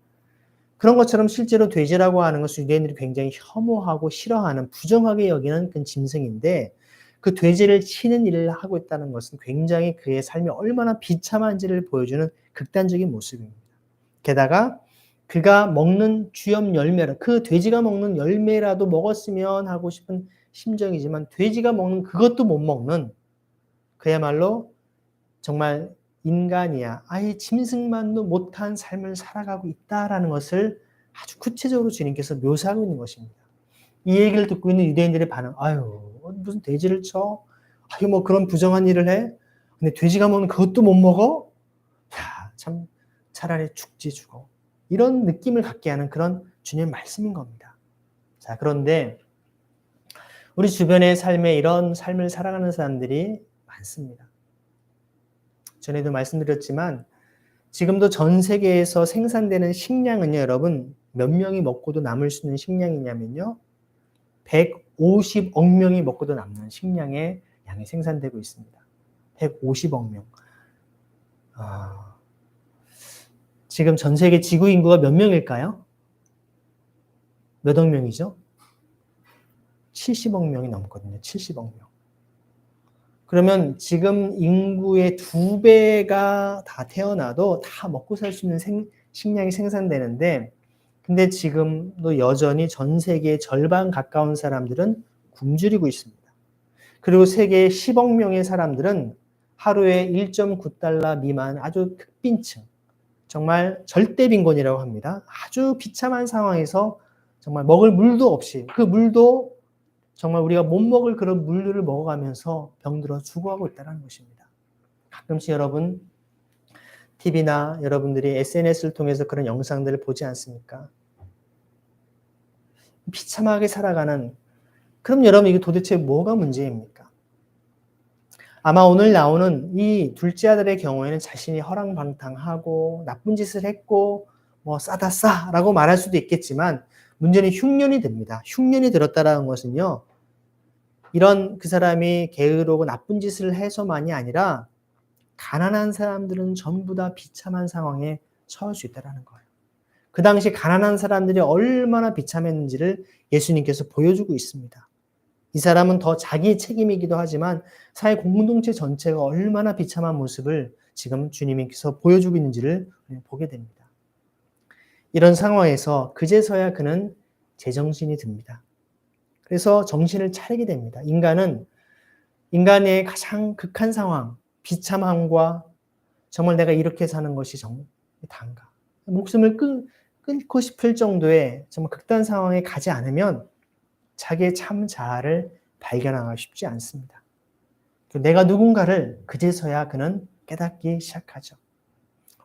그런 것처럼 실제로 돼지라고 하는 것은 유대인들이 굉장히 혐오하고 싫어하는, 부정하게 여기는 그 짐승인데 그 돼지를 치는 일을 하고 있다는 것은 굉장히 그의 삶이 얼마나 비참한지를 보여주는 극단적인 모습입니다. 게다가 그가 먹는 주염 열매를, 그 돼지가 먹는 열매라도 먹었으면 하고 싶은 심정이지만 돼지가 먹는 그것도 못 먹는, 그야말로 정말 인간이야, 아예 짐승만도 못한 삶을 살아가고 있다라는 것을 아주 구체적으로 주님께서 묘사하고 있는 것입니다. 이 얘기를 듣고 있는 유대인들의 반응, 아유, 무슨 돼지를 쳐? 아유, 뭐 그런 부정한 일을 해? 근데 돼지가 먹는 그것도 못 먹어? 야, 참 차라리 죽지 죽어. 이런 느낌을 갖게 하는 그런 주님의 말씀인 겁니다. 자, 그런데 우리 주변의 삶에 이런 삶을 살아가는 사람들이 많습니다. 전에도 말씀드렸지만 지금도 전 세계에서 생산되는 식량은요, 여러분, 몇 명이 먹고도 남을 수 있는 식량이냐면요, 150억 명이 먹고도 남는 식량의 양이 생산되고 있습니다. 150억 명. 지금 전 세계 지구 인구가 몇 명일까요? 몇 억 명이죠? 70억 명이 넘거든요. 70억 명. 그러면 지금 인구의 2배가 다 태어나도 다 먹고 살 수 있는 식량이 생산되는데, 근데 지금도 여전히 전 세계의 절반 가까운 사람들은 굶주리고 있습니다. 그리고 세계 10억 명의 사람들은 하루에 1.9달러 미만 아주 극빈층, 정말 절대 빈곤이라고 합니다. 아주 비참한 상황에서 정말 먹을 물도 없이, 그 물도 정말 우리가 못 먹을 그런 물들을 먹어가면서 병들어 죽어가고 있다는 것입니다. 가끔씩 여러분 TV나 여러분들이 SNS를 통해서 그런 영상들을 보지 않습니까? 비참하게 살아가는, 그럼 여러분 이게 도대체 뭐가 문제입니까? 아마 오늘 나오는 이 둘째 아들의 경우에는 자신이 허랑방탕하고 나쁜 짓을 했고 뭐 싸다 싸라고 말할 수도 있겠지만 문제는 흉년이 됩니다. 흉년이 들었다는 것은요, 이런 그 사람이 게으르고 나쁜 짓을 해서만이 아니라 가난한 사람들은 전부 다 비참한 상황에 처할 수 있다는 거예요. 그 당시 가난한 사람들이 얼마나 비참했는지를 예수님께서 보여주고 있습니다. 이 사람은 더 자기 책임이기도 하지만 사회 공동체 전체가 얼마나 비참한 모습을 지금 주님께서 보여주고 있는지를 보게 됩니다. 이런 상황에서 그제서야 그는 제정신이 듭니다. 그래서 정신을 차리게 됩니다. 인간의 가장 극한 상황, 비참함과 정말 내가 이렇게 사는 것이 단가, 목숨을 끊고 싶을 정도의 정말 극단 상황에 가지 않으면 자기의 참 자아를 발견하기 쉽지 않습니다. 내가 누군가를 그제서야 그는 깨닫기 시작하죠.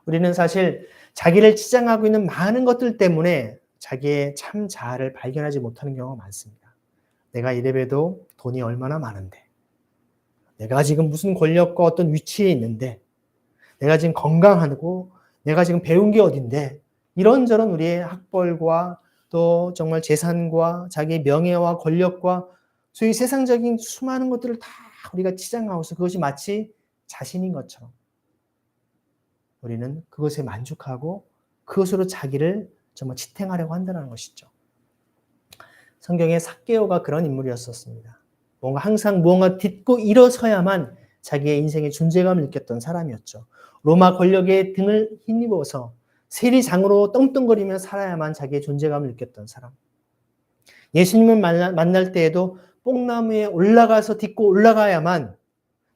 우리는 사실 자기를 치장하고 있는 많은 것들 때문에 자기의 참 자아를 발견하지 못하는 경우가 많습니다. 내가 이래봬도 돈이 얼마나 많은데, 내가 지금 무슨 권력과 어떤 위치에 있는데, 내가 지금 건강하고, 내가 지금 배운 게 어딘데, 이런저런 우리의 학벌과 또 정말 재산과 자기의 명예와 권력과 소위 세상적인 수많은 것들을 다 우리가 치장하고서 그것이 마치 자신인 것처럼 우리는 그것에 만족하고 그것으로 자기를 정말 지탱하려고 한다는 것이죠. 성경에 삭개오가 그런 인물이었었습니다. 뭔가 항상 무언가 딛고 일어서야만 자기의 인생의 존재감을 느꼈던 사람이었죠. 로마 권력의 등을 힘입어서 세리장으로 떵떵거리며 살아야만 자기의 존재감을 느꼈던 사람. 예수님을 만날 때에도 뽕나무에 올라가서 딛고 올라가야만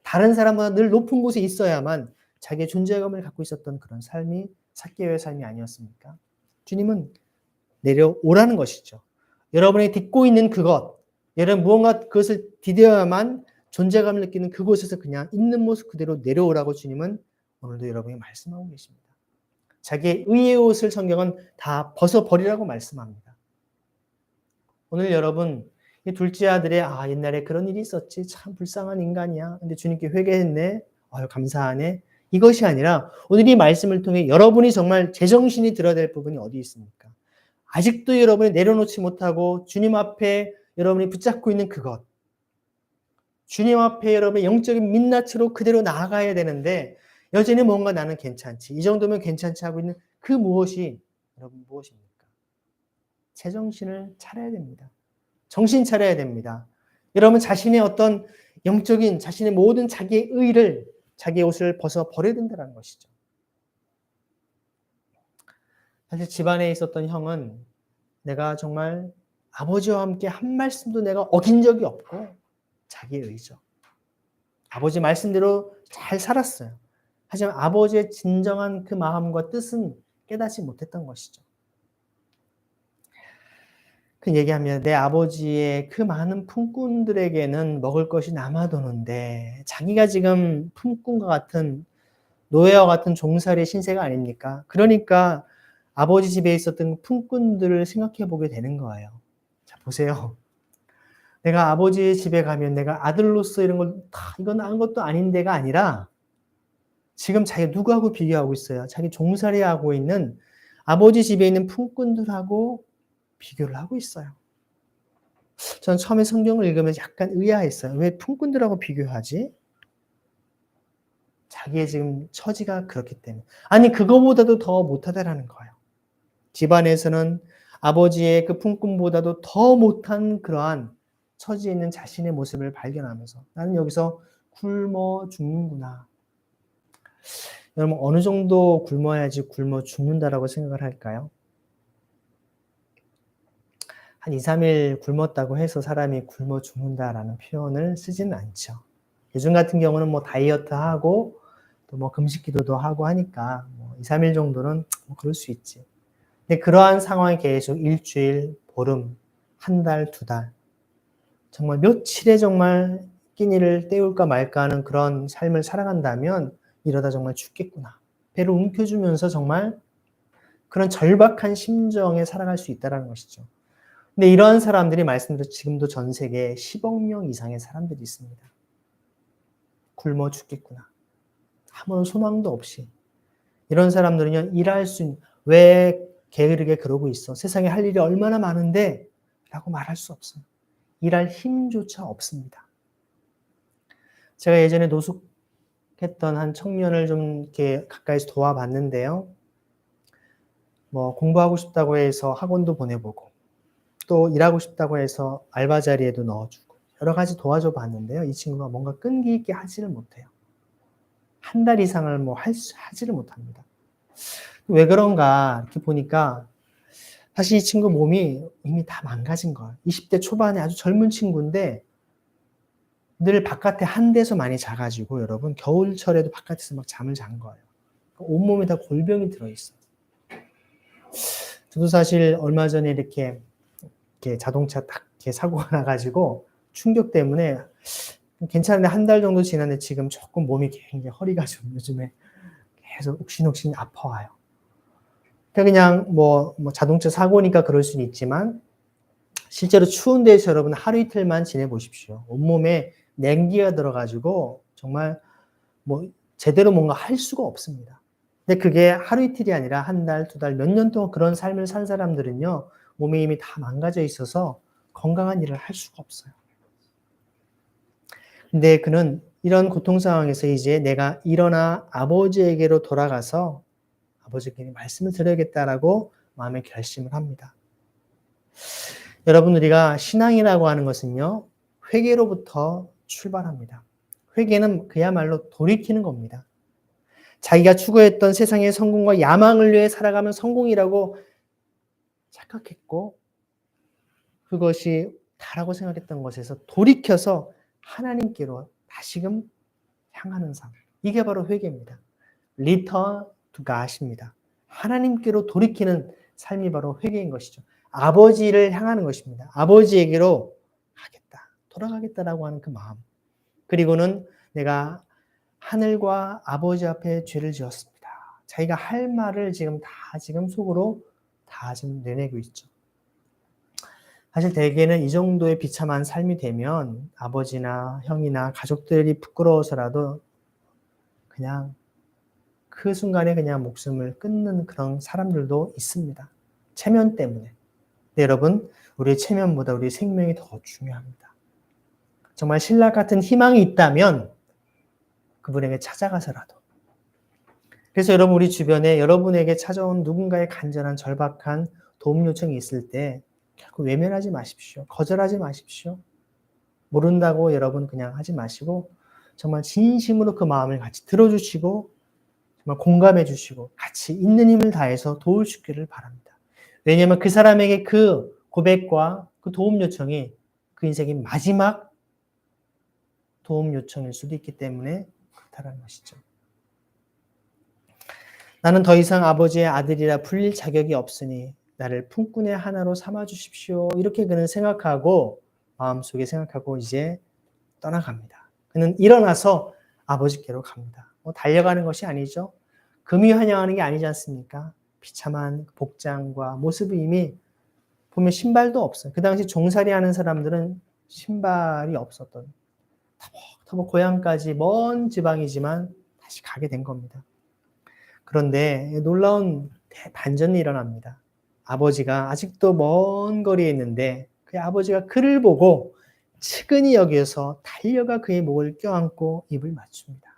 다른 사람보다 늘 높은 곳에 있어야만 자기의 존재감을 갖고 있었던 그런 삶이 삭개오의 삶이 아니었습니까? 주님은 내려오라는 것이죠. 여러분이 딛고 있는 그것, 여러분 무언가 그것을 디뎌야만 존재감을 느끼는 그곳에서 그냥 있는 모습 그대로 내려오라고 주님은 오늘도 여러분이 말씀하고 계십니다. 자기의 의의 옷을 성경은 다 벗어버리라고 말씀합니다. 오늘 여러분 이 둘째 아들의 옛날에 그런 일이 있었지 참 불쌍한 인간이야. 근데 주님께 회개했네. 감사하네. 이것이 아니라 오늘 이 말씀을 통해 여러분이 정말 제정신이 들어야 될 부분이 어디 있습니까? 아직도 여러분이 내려놓지 못하고 주님 앞에 여러분이 붙잡고 있는 그것. 주님 앞에 여러분의 영적인 민낯으로 그대로 나아가야 되는데 여전히 뭔가 나는 괜찮지. 이 정도면 괜찮지 하고 있는 그 무엇이 여러분 무엇입니까? 제정신을 차려야 됩니다. 정신 차려야 됩니다. 여러분 자신의 어떤 영적인 자신의 모든 자기의 의를 자기의 옷을 벗어 버려야 된다는 것이죠. 사실 집안에 있었던 형은 내가 정말 아버지와 함께 한 말씀도 내가 어긴 적이 없고 자기의 의죠. 아버지 말씀대로 잘 살았어요. 하지만 아버지의 진정한 그 마음과 뜻은 깨닫지 못했던 것이죠. 그 얘기하면 내 아버지의 그 많은 품꾼들에게는 먹을 것이 남아도는데 자기가 지금 품꾼과 같은 노예와 같은 종살이의 신세가 아닙니까? 그러니까 아버지 집에 있었던 품꾼들을 생각해 보게 되는 거예요. 자, 보세요. 내가 아버지 집에 가면 내가 아들로서 이런 걸 다 이건 나은 것도 아닌데가 아니라 지금 자기가 누구하고 비교하고 있어요? 자기 종살이하고 있는 아버지 집에 있는 품꾼들하고 비교를 하고 있어요. 저는 처음에 성경을 읽으면서 약간 의아했어요. 왜 품꾼들하고 비교하지? 자기의 지금 처지가 그렇기 때문에. 아니 그거보다도 더 못하다라는 거예요. 집안에서는 아버지의 그 품꾼보다도 더 못한 그러한 처지에 있는 자신의 모습을 발견하면서 나는 여기서 굶어 죽는구나. 여러분 어느 정도 굶어야지 굶어 죽는다라고 생각을 할까요? 한 2, 3일 굶었다고 해서 사람이 굶어 죽는다라는 표현을 쓰지는 않죠. 요즘 같은 경우는 뭐 다이어트하고 또 뭐 금식 기도도 하고 하니까 뭐 2, 3일 정도는 뭐 그럴 수 있지. 근데 그러한 상황이 계속 일주일, 보름, 한 달, 2달 정말 며칠에 정말 끼니를 때울까 말까 하는 그런 삶을 살아간다면 이러다 정말 죽겠구나. 배를 움켜쥐면서 정말 그런 절박한 심정에 살아갈 수 있다는 것이죠. 근데 이러한 사람들이 말씀대로 지금도 전 세계에 10억 명 이상의 사람들이 있습니다. 굶어 죽겠구나. 아무런 소망도 없이. 이런 사람들은요, 일할 수, 왜 게으르게 그러고 있어? 세상에 할 일이 얼마나 많은데? 라고 말할 수 없어요. 일할 힘조차 없습니다. 제가 예전에 노숙했던 한 청년을 좀 이렇게 가까이서 도와봤는데요. 뭐 공부하고 싶다고 해서 학원도 보내보고, 또 일하고 싶다고 해서 알바 자리에도 넣어주고, 여러 가지 도와줘 봤는데요. 이 친구가 뭔가 끈기 있게 하지를 못해요. 한 달 이상을 뭐 하지를 못합니다. 왜 그런가 이렇게 보니까 사실 이 친구 몸이 이미 다 망가진 거예요. 20대 초반에 아주 젊은 친구인데 늘 바깥에 한 데서 많이 자가지고 여러분 겨울철에도 바깥에서 막 잠을 잔 거예요. 온몸에 다 골병이 들어있어요. 저도 사실 얼마 전에 이렇게 자동차 딱 이렇게 사고가 나가지고 충격 때문에 괜찮은데 한 달 정도 지났는데 지금 조금 몸이 굉장히 허리가 좀 요즘에 계속 욱신욱신 아파와요. 그냥 뭐 자동차 사고니까 그럴 수는 있지만 실제로 추운 데에서 여러분 하루 이틀만 지내보십시오. 온몸에 냉기가 들어가지고 정말 뭐 제대로 뭔가 할 수가 없습니다. 근데 그게 하루 이틀이 아니라 한 달, 두 달, 몇 년 동안 그런 삶을 산 사람들은요, 몸이 이미 다 망가져 있어서 건강한 일을 할 수가 없어요. 근데 그는 이런 고통 상황에서 이제 내가 일어나 아버지에게로 돌아가서 아버지께 말씀을 드려야겠다라고 마음에 결심을 합니다. 여러분, 우리가 신앙이라고 하는 것은요, 회개로부터 출발합니다. 회개는 그야말로 돌이키는 겁니다. 자기가 추구했던 세상의 성공과 야망을 위해 살아가면 성공이라고 착각했고, 그것이 다라고 생각했던 것에서 돌이켜서 하나님께로 다시금 향하는 삶. 이게 바로 회개입니다. Return to God입니다. 하나님께로 돌이키는 삶이 바로 회개인 것이죠. 아버지를 향하는 것입니다. 아버지에게로 가겠다, 돌아가겠다라고 하는 그 마음. 그리고는 내가 하늘과 아버지 앞에 죄를 지었습니다. 자기가 할 말을 지금 속으로 다 지금 내내고 있죠. 사실 대개는 이 정도의 비참한 삶이 되면 아버지나 형이나 가족들이 부끄러워서라도 그냥 그 순간에 그냥 목숨을 끊는 그런 사람들도 있습니다. 체면 때문에. 근데 여러분, 우리의 체면보다 우리의 생명이 더 중요합니다. 정말 신라 같은 희망이 있다면 그분에게 찾아가서라도. 그래서 여러분, 우리 주변에 여러분에게 찾아온 누군가의 간절한 절박한 도움 요청이 있을 때 결코 외면하지 마십시오. 거절하지 마십시오. 모른다고 여러분 그냥 하지 마시고 정말 진심으로 그 마음을 같이 들어주시고 정말 공감해 주시고 같이 있는 힘을 다해서 도울 수 있기를 바랍니다. 왜냐하면 그 사람에게 그 고백과 그 도움 요청이 그 인생의 마지막 도움 요청일 수도 있기 때문에 그렇다는 것이죠. 나는 더 이상 아버지의 아들이라 불릴 자격이 없으니 나를 품꾼의 하나로 삼아 주십시오. 이렇게 그는 생각하고 마음속에 생각하고 이제 떠나갑니다. 그는 일어나서 아버지께로 갑니다. 달려가는 것이 아니죠. 금이 환영하는 게 아니지 않습니까? 비참한 복장과 모습이 이미 보면 신발도 없어요. 그 당시 종살이 하는 사람들은 신발이 없었던 터벅터벅 고향까지 먼 지방이지만 다시 가게 된 겁니다. 그런데 놀라운 대반전이 일어납니다. 아버지가 아직도 먼 거리에 있는데 그 아버지가 그를 보고 측은히 여겨서 달려가 그의 목을 껴안고 입을 맞춥니다.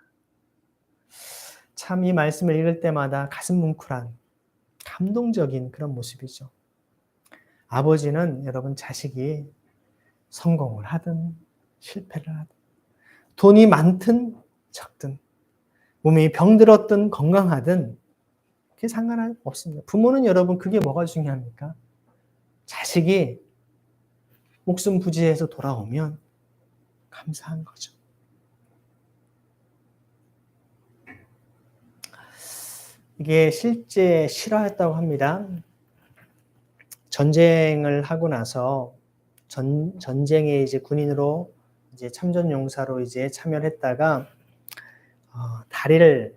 참 이 말씀을 읽을 때마다 가슴 뭉클한 감동적인 그런 모습이죠. 아버지는 여러분 자식이 성공을 하든 실패를 하든 돈이 많든 적든 몸이 병들었든 건강하든 그게 상관없습니다. 부모는 여러분 그게 뭐가 중요합니까? 자식이 목숨 부지해서 돌아오면 감사한 거죠. 이게 실제 실화였다고 합니다. 전쟁을 하고 나서 전쟁에 이제 군인으로 이제 참전 용사로 이제 참여를 했다가 다리를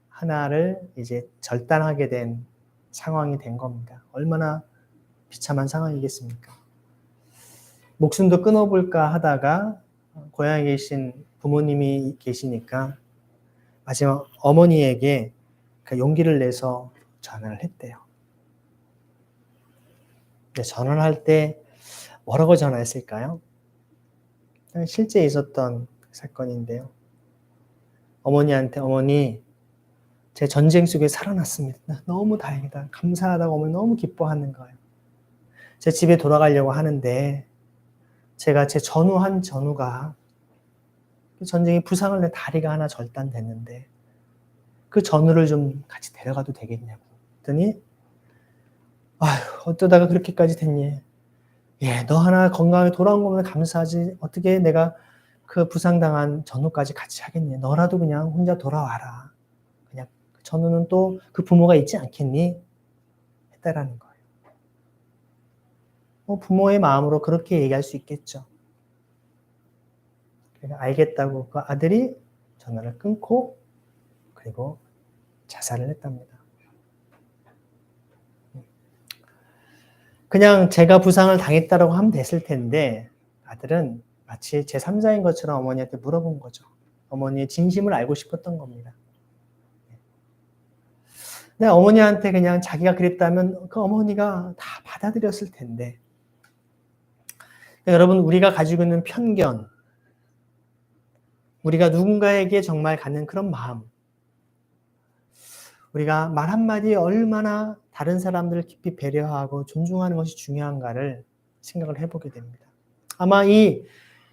하나를 이제 절단하게 된 상황이 된 겁니다. 얼마나 비참한 상황이겠습니까? 목숨도 끊어볼까 하다가 고향에 계신 부모님이 계시니까 마지막 어머니에게 그 용기를 내서 전화를 했대요. 근데 전화를 할 때 뭐라고 전화했을까요? 실제 있었던 사건인데요. 어머니한테 어머니 제 전쟁 속에 살아났습니다. 너무 다행이다. 감사하다고 어머니 너무 기뻐하는 거예요. 제 집에 돌아가려고 하는데 제가 제 전우가 전쟁에 부상을 내 다리가 하나 절단됐는데 그 전우를 좀 같이 데려가도 되겠냐고 했더니 아휴 어쩌다가 그렇게까지 됐니? 예, 너 하나 건강하게 돌아온 거면 감사하지 어떻게 내가 그 부상당한 전우까지 같이 하겠니? 너라도 그냥 혼자 돌아와라. 그냥 전우는 또 그 부모가 있지 않겠니? 했다라는 거예요. 부모의 마음으로 그렇게 얘기할 수 있겠죠. 그러니까 알겠다고 그 아들이 전화를 끊고 그리고 자살을 했답니다. 그냥 제가 부상을 당했다라고 하면 됐을 텐데 아들은 마치 제3자인 것처럼 어머니한테 물어본 거죠. 어머니의 진심을 알고 싶었던 겁니다. 내 어머니한테 그냥 자기가 그랬다면 그 어머니가 다 받아들였을 텐데. 여러분, 우리가 가지고 있는 편견, 우리가 누군가에게 정말 갖는 그런 마음, 우리가 말 한마디에 얼마나 다른 사람들을 깊이 배려하고 존중하는 것이 중요한가를 생각을 해보게 됩니다. 아마 이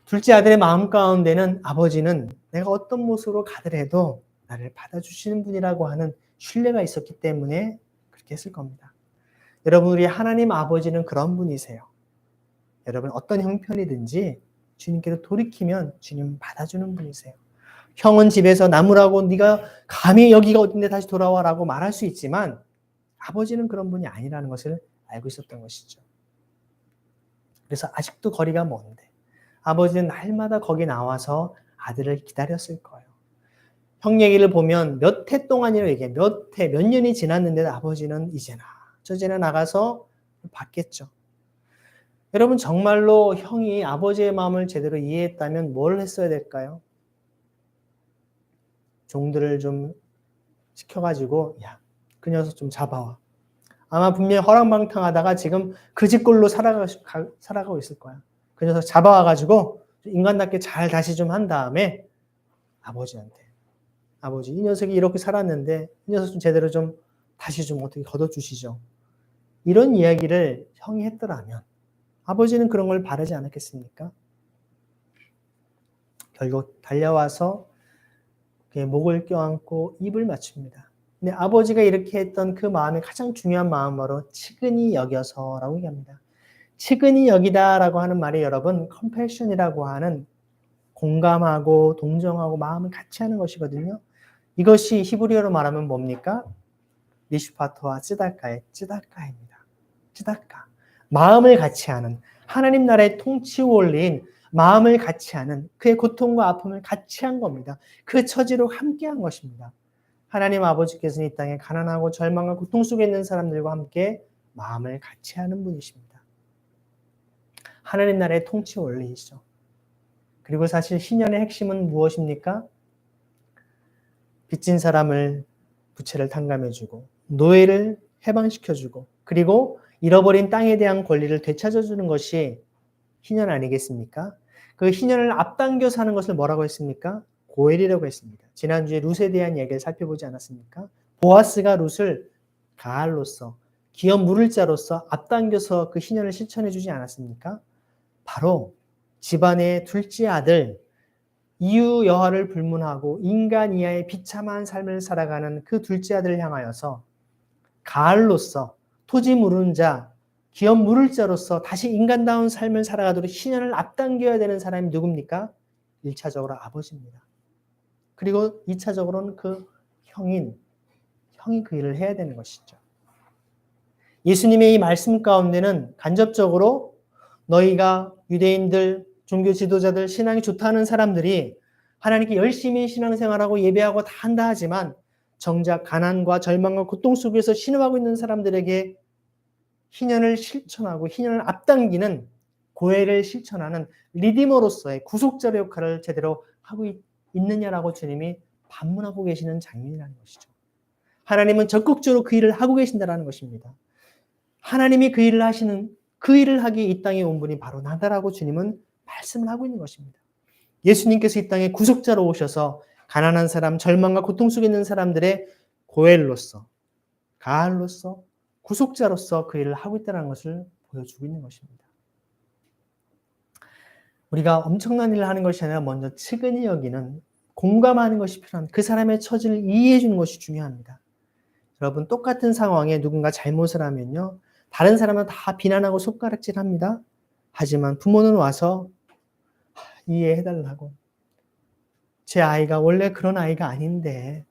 둘째 아들의 마음 가운데는 아버지는 내가 어떤 모습으로 가더라도 나를 받아주시는 분이라고 하는 신뢰가 있었기 때문에 그렇게 했을 겁니다. 여러분, 우리 하나님 아버지는 그런 분이세요. 여러분, 어떤 형편이든지 주님께로 돌이키면 주님 받아주는 분이세요. 형은 집에서 나무라고 네가 감히 여기가 어딘데 다시 돌아와라고 말할 수 있지만 아버지는 그런 분이 아니라는 것을 알고 있었던 것이죠. 그래서 아직도 거리가 먼데 아버지는 날마다 거기 나와서 아들을 기다렸을 거예요. 형 얘기를 보면 몇 해 동안이라고 얘기해요. 몇 년이 지났는데도 아버지는 이제나 저제나 나가서 받겠죠. 여러분, 정말로 형이 아버지의 마음을 제대로 이해했다면 뭘 했어야 될까요? 종들을 좀 시켜가지고 야, 그 녀석 좀 잡아와. 아마 분명히 허랑방탕하다가 지금 그 집꼴로 살아가고 있을 거야. 그 녀석 잡아와가지고 인간답게 잘 다시 좀 한 다음에 아버지한테 아버지, 이 녀석이 이렇게 살았는데 이 녀석 좀 제대로 좀 다시 좀 어떻게 걷어주시죠. 이런 이야기를 형이 했더라면 아버지는 그런 걸 바라지 않았겠습니까? 결국 달려와서 그의 목을 껴안고 입을 맞춥니다. 근데 아버지가 이렇게 했던 그 마음의 가장 중요한 마음은 바로 측은히 여겨서라고 얘기합니다. 측은히 여기다라고 하는 말이 여러분 컴패션이라고 하는 공감하고 동정하고 마음을 같이 하는 것이거든요. 이것이 히브리어로 말하면 뭡니까? 미슈파토와 찌다카의 찌다카입니다. 찌다카. 마음을 같이 하는 하나님 나라의 통치 원리인 마음을 같이 하는 그의 고통과 아픔을 같이 한 겁니다. 그 처지로 함께 한 것입니다. 하나님 아버지께서는 이 땅에 가난하고 절망과 고통 속에 있는 사람들과 함께 마음을 같이 하는 분이십니다. 하나님 나라의 통치 원리이죠. 그리고 사실 신년의 핵심은 무엇입니까? 빚진 사람을 부채를 탕감해주고 노예를 해방시켜주고 그리고 잃어버린 땅에 대한 권리를 되찾아주는 것이 희년 아니겠습니까? 그 희년을 앞당겨서 하는 것을 뭐라고 했습니까? 고엘이라고 했습니다. 지난주에 룻에 대한 얘기를 살펴보지 않았습니까? 보아스가 룻을 가알로서 기업 물을 자로서 앞당겨서 그 희년을 실천해 주지 않았습니까? 바로 집안의 둘째 아들 이유 여하를 불문하고 인간 이하의 비참한 삶을 살아가는 그 둘째 아들을 향하여서 가알로서 토지 물은 자, 기업 물을 자로서 다시 인간다운 삶을 살아가도록 희년을 앞당겨야 되는 사람이 누굽니까? 1차적으로 아버지입니다. 그리고 2차적으로는 그 형이 그 일을 해야 되는 것이죠. 예수님의 이 말씀 가운데는 간접적으로 너희가 유대인들, 종교 지도자들, 신앙이 좋다는 사람들이 하나님께 열심히 신앙생활하고 예배하고 다 한다 하지만 정작 가난과 절망과 고통 속에서 신음하고 있는 사람들에게 희년을 실천하고 희년을 앞당기는 고해를 실천하는 리디머로서의 구속자의 역할을 제대로 하고 있느냐라고 주님이 반문하고 계시는 장면이라는 것이죠. 하나님은 적극적으로 그 일을 하고 계신다는 것입니다. 하나님이 그 일을 하기 이 땅에 온 분이 바로 나다라고 주님은 말씀을 하고 있는 것입니다. 예수님께서 이 땅에 구속자로 오셔서 가난한 사람, 절망과 고통 속에 있는 사람들의 고엘로서, 가알로서, 구속자로서 그 일을 하고 있다는 것을 보여주고 있는 것입니다. 우리가 엄청난 일을 하는 것이 아니라 먼저 측은히 여기는 공감하는 것이 필요한 그 사람의 처지를 이해해 주는 것이 중요합니다. 여러분, 똑같은 상황에 누군가 잘못을 하면요, 다른 사람은 다 비난하고 손가락질합니다. 하지만 부모는 와서 이해해달라고, 제 아이가 원래 그런 아이가 아닌데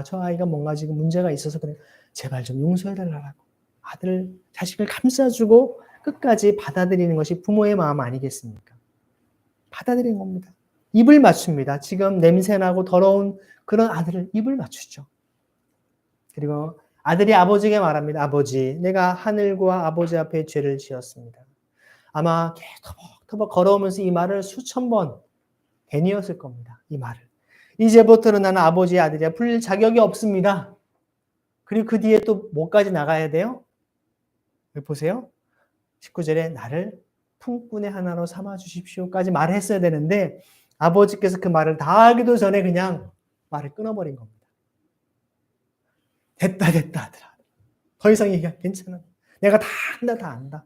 저 아이가 뭔가 지금 문제가 있어서 그래, 제발 좀 용서해달라고 자식을 감싸주고 끝까지 받아들이는 것이 부모의 마음 아니겠습니까? 받아들이는 겁니다. 입을 맞춥니다. 지금 냄새나고 더러운 그런 아들을 입을 맞추죠. 그리고 아들이 아버지에게 말합니다. 아버지, 내가 하늘과 아버지 앞에 죄를 지었습니다. 아마 터벅터벅 걸어오면서 이 말을 수천 번 괜히였을 겁니다. 이 말을. 이제부터는 나는 아버지의 아들이야. 불릴 자격이 없습니다. 그리고 그 뒤에 또 뭐까지 나가야 돼요? 여기 보세요. 19절에 나를 품꾼의 하나로 삼아 주십시오까지 말을 했어야 되는데 아버지께서 그 말을 다 하기도 전에 그냥 말을 끊어버린 겁니다. 됐다 아들아. 더 이상 얘기하 괜찮아. 내가 다 안다.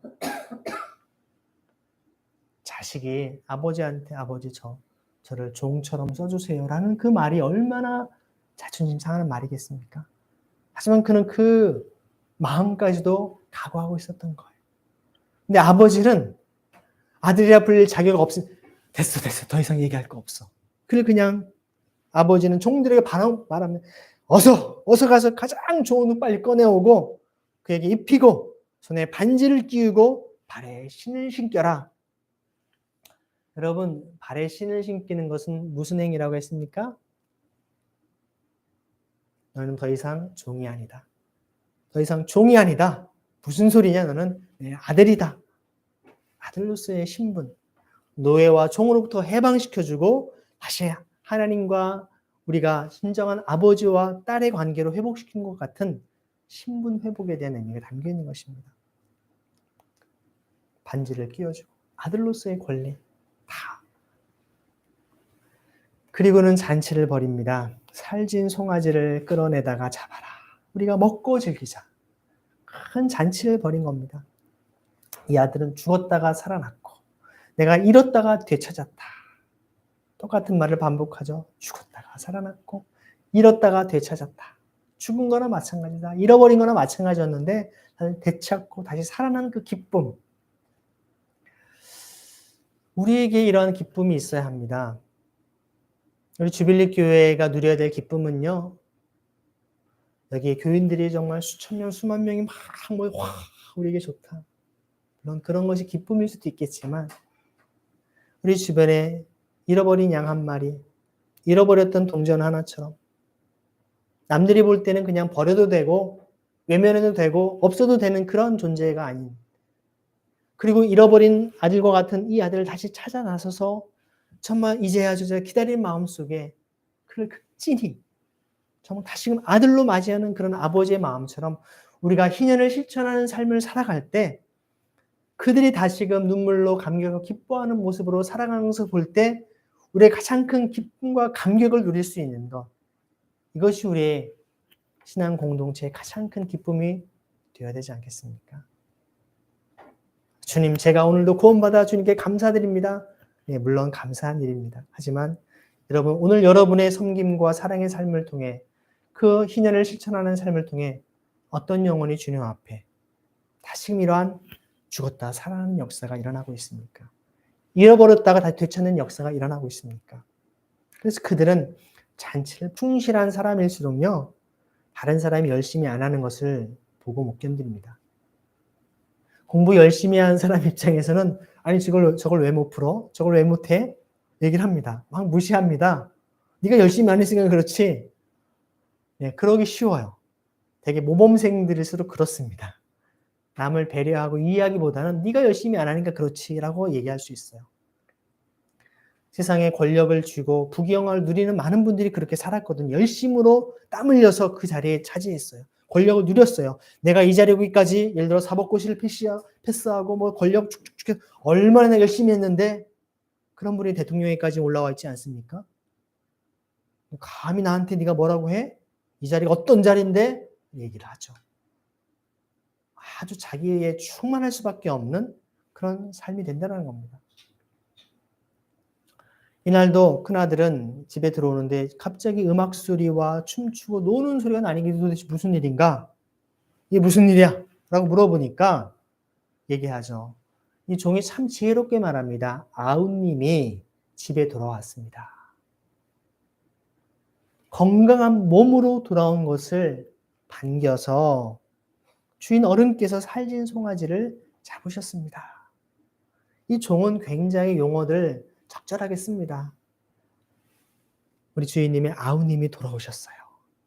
자식이 아버지한테 아버지 저를 종처럼 써주세요라는 그 말이 얼마나 자존심 상하는 말이겠습니까? 하지만 그는 그 마음까지도 각오하고 있었던 거예요. 근데 아버지는 아들이라 불릴 자격 없이 됐어 더 이상 얘기할 거 없어. 그냥 아버지는 종들에게 말하면 어서 가서 가장 좋은 옷 빨리 꺼내오고 그에게 입히고 손에 반지를 끼우고 발에 신을 신겨라. 여러분 발에 신을 신기는 것은 무슨 행위라고 했습니까? 너는 더 이상 종이 아니다. 더 이상 종이 아니다. 무슨 소리냐 너는 내 아들이다. 아들로서의 신분, 노예와 종으로부터 해방시켜주고 다시 하나님과 우리가 진정한 아버지와 딸의 관계로 회복시킨 것 같은 신분 회복에 대한 의미가 담겨 있는 것입니다. 반지를 끼워주고 아들로서의 권리 다. 그리고는 잔치를 벌입니다. 살진 송아지를 끌어내다가 잡아라. 우리가 먹고 즐기자. 큰 잔치를 벌인 겁니다. 이 아들은 죽었다가 살아났고 내가 잃었다가 되찾았다. 똑같은 말을 반복하죠. 죽었다가 살아났고 잃었다가 되찾았다. 죽은 거나 마찬가지다. 잃어버린 거나 마찬가지였는데 되찾고 다시 살아난 그 기쁨. 우리에게 이러한 기쁨이 있어야 합니다. 우리 주빌리 교회가 누려야 될 기쁨은요. 여기 교인들이 정말 수천 명, 수만 명이 막 모여 와 우리에게 좋다. 물론 그런 것이 기쁨일 수도 있겠지만 우리 주변에 잃어버린 양 한 마리, 잃어버렸던 동전 하나처럼 남들이 볼 때는 그냥 버려도 되고 외면해도 되고 없어도 되는 그런 존재가 아닌 그리고 잃어버린 아들과 같은 이 아들을 다시 찾아 나서서 정말 이제야 저자 기다리는 마음속에 그를 극진히 정말 다시금 아들로 맞이하는 그런 아버지의 마음처럼 우리가 희년을 실천하는 삶을 살아갈 때 그들이 다시금 눈물로 감격하고 기뻐하는 모습으로 살아가는 것을 볼 때 우리의 가장 큰 기쁨과 감격을 누릴 수 있는 것. 이것이 우리의 신앙 공동체의 가장 큰 기쁨이 되어야 되지 않겠습니까? 주님, 제가 오늘도 구원받아 주님께 감사드립니다. 네, 물론 감사한 일입니다. 하지만 여러분, 오늘 여러분의 섬김과 사랑의 삶을 통해 그 희년을 실천하는 삶을 통해 어떤 영혼이 주님 앞에 다시금 이러한 죽었다 살아나는 역사가 일어나고 있습니까? 잃어버렸다가 다시 되찾는 역사가 일어나고 있습니까? 그래서 그들은 잔치를 충실한 사람일수록요, 다른 사람이 열심히 안 하는 것을 보고 못 견딥니다. 공부 열심히 하는 사람 입장에서는 아니 저걸 왜 못 풀어? 저걸 왜 못해? 얘기를 합니다. 막 무시합니다. 네가 열심히 안 했으니까 그렇지. 네, 그러기 쉬워요. 되게 모범생들일수록 그렇습니다. 남을 배려하고 이해하기보다는 네가 열심히 안 하니까 그렇지라고 얘기할 수 있어요. 세상에 권력을 쥐고 부귀영화를 누리는 많은 분들이 그렇게 살았거든요. 열심으로 땀 흘려서 그 자리에 차지했어요. 권력을 누렸어요. 내가 이 자리에 오기까지 예를 들어 사법고시를 패스하고 뭐 권력 쭉쭉쭉 얼마나 열심히 했는데 그런 분이 대통령에까지 올라와 있지 않습니까? 감히 나한테 네가 뭐라고 해? 이 자리가 어떤 자리인데? 얘기를 하죠. 아주 자기에 충만할 수밖에 없는 그런 삶이 된다는 겁니다. 이날도 큰아들은 집에 들어오는데 갑자기 음악 소리와 춤추고 노는 소리가 나니까 도대체 무슨 일인가? 이게 무슨 일이야? 라고 물어보니까 얘기하죠. 이 종이 참 지혜롭게 말합니다. 아우님이 집에 돌아왔습니다. 건강한 몸으로 돌아온 것을 반겨서 주인 어른께서 살진 송아지를 잡으셨습니다. 이 종은 굉장히 용어를 적절하게 씁니다. 우리 주인님의 아우님이 돌아오셨어요.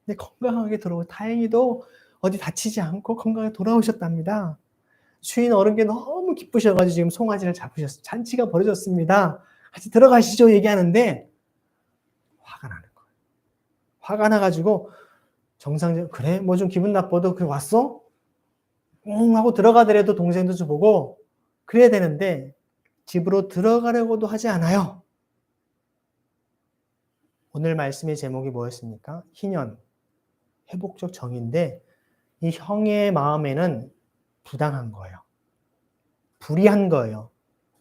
근데 건강하게 다행히도 어디 다치지 않고 건강하게 돌아오셨답니다. 주인 어른께 너무 기쁘셔가지고 지금 송아지를 잡으셨어요. 잔치가 벌어졌습니다. 같이 들어가시죠 얘기하는데 화가 나는 거예요. 화가 나가지고 정상적으로 그래? 뭐 좀 기분 나빠도 그래 왔어? 응 하고 들어가더라도 동생도 좀 보고 그래야 되는데 집으로 들어가려고도 하지 않아요. 오늘 말씀의 제목이 뭐였습니까? 희년, 회복적 정의인데 이 형의 마음에는 부당한 거예요. 불의한 거예요.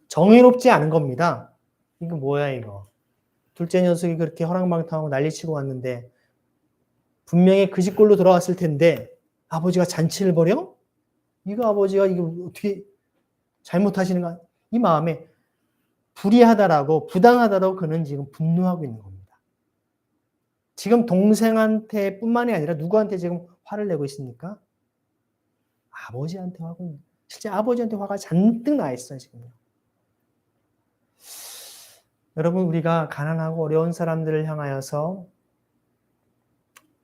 정의롭지 않은 겁니다. 이거 뭐야 이거. 둘째 녀석이 그렇게 허랑방탕하고 난리치고 왔는데 분명히 그 집골로 돌아왔을 텐데 아버지가 잔치를 벌여? 이거 아버지가 이거 어떻게 잘못하시는가? 이 마음에 불의하다라고 부당하다라고 그는 지금 분노하고 있는 겁니다. 지금 동생한테 뿐만이 아니라 누구한테 지금 화를 내고 있습니까? 아버지한테 화고 실제 아버지한테 화가 잔뜩 나 있어요 지금요. 여러분 우리가 가난하고 어려운 사람들을 향하여서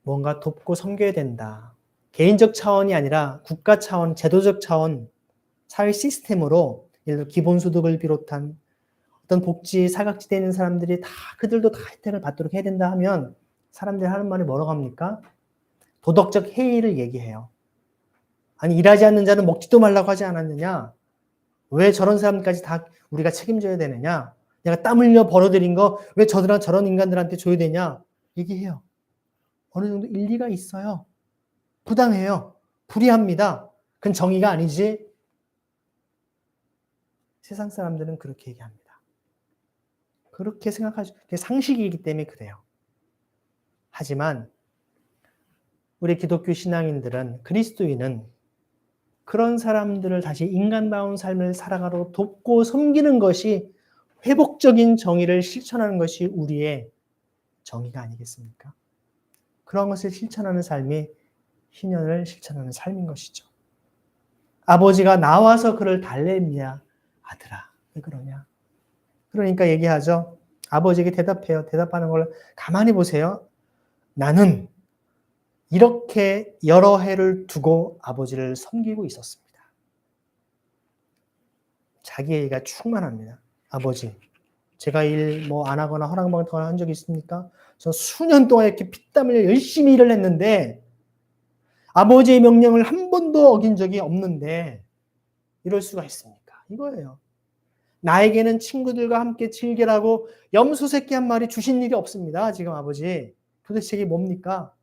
뭔가 돕고 섬겨야 된다. 개인적 차원이 아니라 국가 차원, 제도적 차원, 사회 시스템으로 예를 들어 기본소득을 비롯한 어떤 복지, 사각지대에 있는 사람들이 다 그들도 다 혜택을 받도록 해야 된다 하면 사람들이 하는 말이 뭐라고 합니까? 도덕적 해이를 얘기해요. 아니 일하지 않는 자는 먹지도 말라고 하지 않았느냐? 왜 저런 사람까지 다 우리가 책임져야 되느냐? 내가 땀 흘려 벌어들인 거 왜 저런 인간들한테 줘야 되냐? 얘기해요. 어느 정도 일리가 있어요. 부당해요. 불의합니다. 그건 정의가 아니지. 세상 사람들은 그렇게 얘기합니다. 그렇게 생각하죠. 그게 상식이기 때문에 그래요. 하지만 우리 기독교 신앙인들은 그리스도인은 그런 사람들을 다시 인간다운 삶을 살아가도록 돕고 섬기는 것이 회복적인 정의를 실천하는 것이 우리의 정의가 아니겠습니까? 그런 것을 실천하는 삶이 희년을 실천하는 삶인 것이죠. 아버지가 나와서 그를 달랩니다. 아들아, 왜 그러냐? 그러니까 얘기하죠. 아버지에게 대답해요. 대답하는 걸 가만히 보세요. 나는 이렇게 여러 해를 두고 아버지를 섬기고 있었습니다. 자기애가 충만합니다. 아버지, 제가 일 뭐 안 하거나 허랑방탕을 한 적이 있습니까? 저 수년 동안 이렇게 피땀 흘려 열심히 일을 했는데 아버지의 명령을 한 번도 어긴 적이 없는데 이럴 수가 있습니까? 이거예요. 나에게는 친구들과 함께 즐기라고 염소 새끼 한 마리 주신 일이 없습니다. 지금 아버지. 도대체 이게 뭡니까?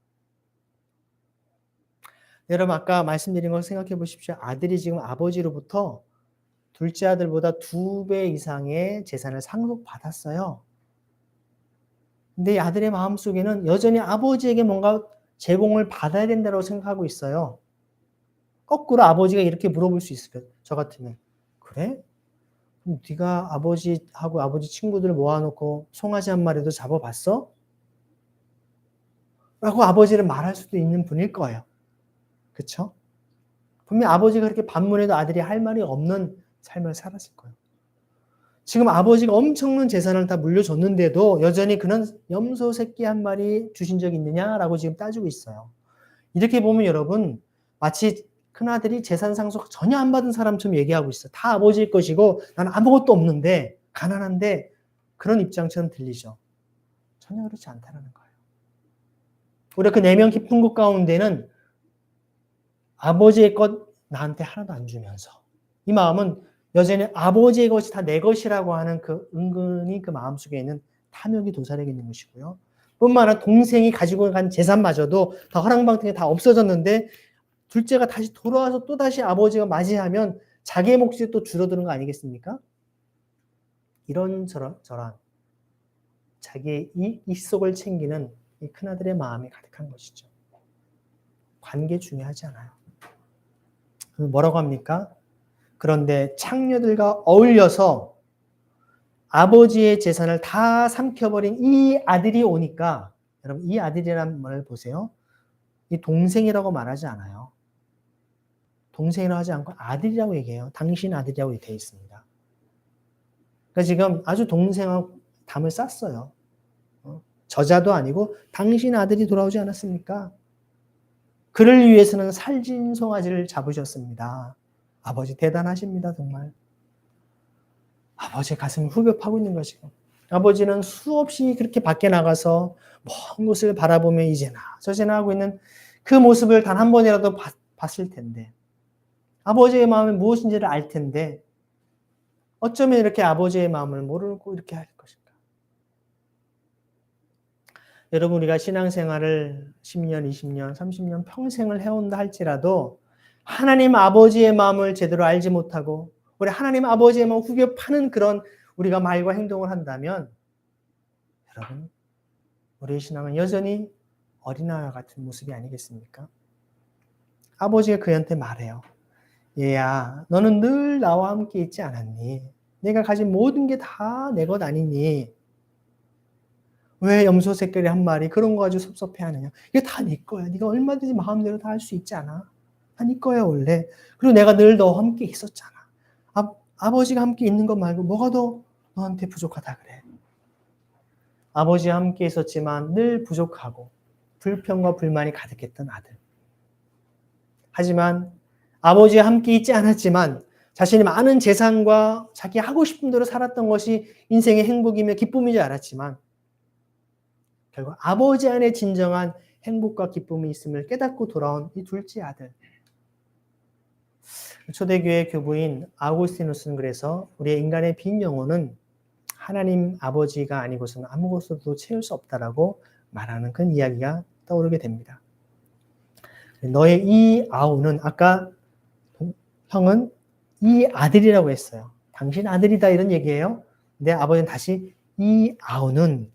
여러분 아까 말씀드린 걸 생각해 보십시오. 아들이 지금 아버지로부터 둘째 아들보다 2배 이상의 재산을 상속받았어요. 근데 이 아들의 마음속에는 여전히 아버지에게 뭔가 제공을 받아야 된다고 생각하고 있어요. 거꾸로 아버지가 이렇게 물어볼 수 있을까요? 저 같으면. 그래? 그럼 네가 아버지하고 아버지 친구들 모아놓고 송아지 한 마리도 잡아봤어? 라고 아버지를 말할 수도 있는 분일 거예요. 그렇죠? 분명 아버지가 그렇게 반문해도 아들이 할 말이 없는 삶을 살았을 거예요. 지금 아버지가 엄청난 재산을 다 물려줬는데도 여전히 그는 염소 새끼 한 마리 주신 적이 있느냐라고 지금 따지고 있어요. 이렇게 보면 여러분 마치 큰아들이 재산 상속 전혀 안 받은 사람처럼 얘기하고 있어요. 다 아버지일 것이고 나는 아무것도 없는데 가난한데 그런 입장처럼 들리죠. 전혀 그렇지 않다는 거예요. 우리가 그 내면 깊은 곳 가운데는 아버지의 것 나한테 하나도 안 주면서 이 마음은 여전히 아버지의 것이 다 내 것이라고 하는 그 은근히 그 마음속에 있는 탐욕이 도사리고 있는 것이고요. 뿐만 아니라 동생이 가지고 간 재산마저도 다 허랑방탕에 다 없어졌는데 둘째가 다시 돌아와서 또다시 아버지가 맞이하면 자기의 몫이 또 줄어드는 거 아니겠습니까? 이런저런 자기의 입속을 챙기는 이 큰아들의 마음이 가득한 것이죠. 관계 중요하지 않아요. 뭐라고 합니까? 그런데 창녀들과 어울려서 아버지의 재산을 다 삼켜버린 이 아들이 오니까 여러분 이 아들이라는 말을 보세요. 이 동생이라고 말하지 않아요. 동생이라고 하지 않고 아들이라고 얘기해요. 당신 아들이라고 되어 있습니다. 그러니까 지금 아주 동생하고 담을 쌌어요. 저자도 아니고 당신 아들이 돌아오지 않았습니까? 그를 위해서는 살진 송아지를 잡으셨습니다. 아버지 대단하십니다. 정말. 아버지의 가슴이 후벼 파고 있는 것이고 아버지는 수없이 그렇게 밖에 나가서 먼 곳을 바라보며 이제나 저제나 하고 있는 그 모습을 단 한 번이라도 봤을 텐데, 아버지의 마음이 무엇인지를 알 텐데 어쩌면 이렇게 아버지의 마음을 모르고 이렇게 할 것인가? 여러분, 우리가 신앙생활을 10년, 20년, 30년 평생을 해온다 할지라도 하나님 아버지의 마음을 제대로 알지 못하고 우리 하나님 아버지의 마음을 후벼 파는 그런 우리가 말과 행동을 한다면, 여러분, 우리의 신앙은 여전히 어린아이와 같은 모습이 아니겠습니까? 아버지가 그한테 말해요. 얘야, 너는 늘 나와 함께 있지 않았니? 내가 가진 모든 게 다 내 것 아니니? 왜 염소 새끼리 한 마리 그런 거 가지고 섭섭해하느냐? 이게 다 네 거야. 네가 얼마든지 마음대로 다 할 수 있지 않아? 다 네 거야 원래. 그리고 내가 늘 너와 함께 있었잖아. 아버지가 함께 있는 것 말고 뭐가 더 너한테 부족하다 그래? 아버지와 함께 있었지만 늘 부족하고 불평과 불만이 가득했던 아들. 하지만 아버지와 함께 있지 않았지만 자신이 많은 재산과 자기 하고 싶은 대로 살았던 것이 인생의 행복이며 기쁨이지 알았지만 결국 아버지 안에 진정한 행복과 기쁨이 있음을 깨닫고 돌아온 이 둘째 아들. 초대교회 교부인 아우구스티누스는 그래서 우리의 인간의 빈 영혼은 하나님 아버지가 아니고서는 아무것으로도 채울 수 없다라고 말하는 그런 이야기가 떠오르게 됩니다. 너의 이 아우는, 아까 형은 이 아들이라고 했어요. 당신 아들이다 이런 얘기예요. 근데 아버지는 다시 이 아우는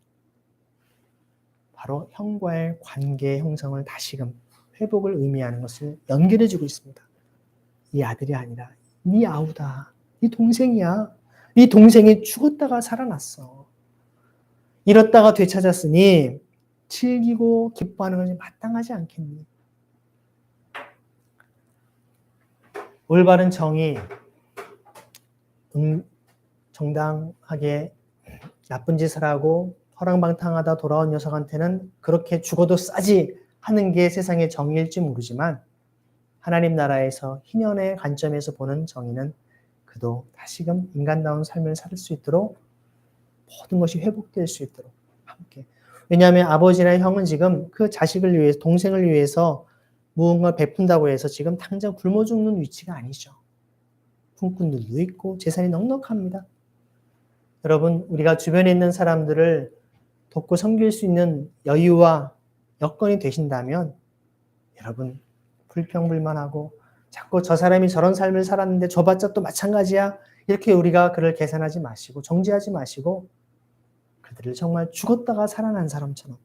바로 형과의 관계 형성을 다시금 회복을 의미하는 것을 연결해주고 있습니다. 이 아들이 아니라 네 아우다. 네 동생이야. 네 동생이 죽었다가 살아났어. 잃었다가 되찾았으니 즐기고 기뻐하는 것이 마땅하지 않겠니? 올바른 정의, 정당하게 나쁜 짓을 하고 허랑방탕하다 돌아온 녀석한테는 그렇게 죽어도 싸지 하는 게 세상의 정의일지 모르지만, 하나님 나라에서 희년의 관점에서 보는 정의는 그도 다시금 인간다운 삶을 살 수 있도록 모든 것이 회복될 수 있도록 함께. 왜냐하면 아버지나 형은 지금 그 자식을 위해서, 동생을 위해서 무언가 베푼다고 해서 지금 당장 굶어 죽는 위치가 아니죠. 품꾼들도 있고 재산이 넉넉합니다. 여러분, 우리가 주변에 있는 사람들을 돕고 섬길 수 있는 여유와 여건이 되신다면, 여러분, 불평불만하고 자꾸 저 사람이 저런 삶을 살았는데 줘봤자 또 마찬가지야, 이렇게 우리가 그를 계산하지 마시고 정죄하지 마시고 그들을 정말 죽었다가 살아난 사람처럼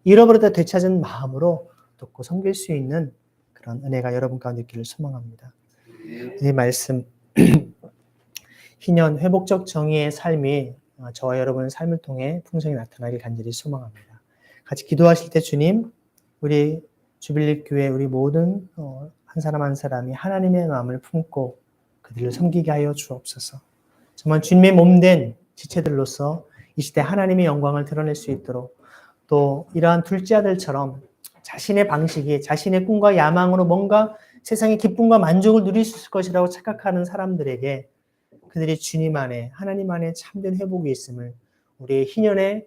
잃어버렸다 되찾은 마음으로 돕고 섬길 수 있는 그런 은혜가 여러분 가운데 있기를 소망합니다. 이 말씀, 희년 회복적 정의의 삶이 저와 여러분의 삶을 통해 풍성히 나타나길 간절히 소망합니다. 같이 기도하실 때 주님, 우리 주빌립 교회 우리 모든 한 사람 한 사람이 하나님의 마음을 품고 그들을 섬기게 하여 주옵소서. 정말 주님의 몸된 지체들로서 이 시대 하나님의 영광을 드러낼 수 있도록, 또 이러한 둘째 아들처럼 자신의 방식이 자신의 꿈과 야망으로 뭔가 세상의 기쁨과 만족을 누릴 수 있을 것이라고 착각하는 사람들에게 그들이 주님 안에, 하나님 안에 참된 회복이 있음을, 우리의 희년의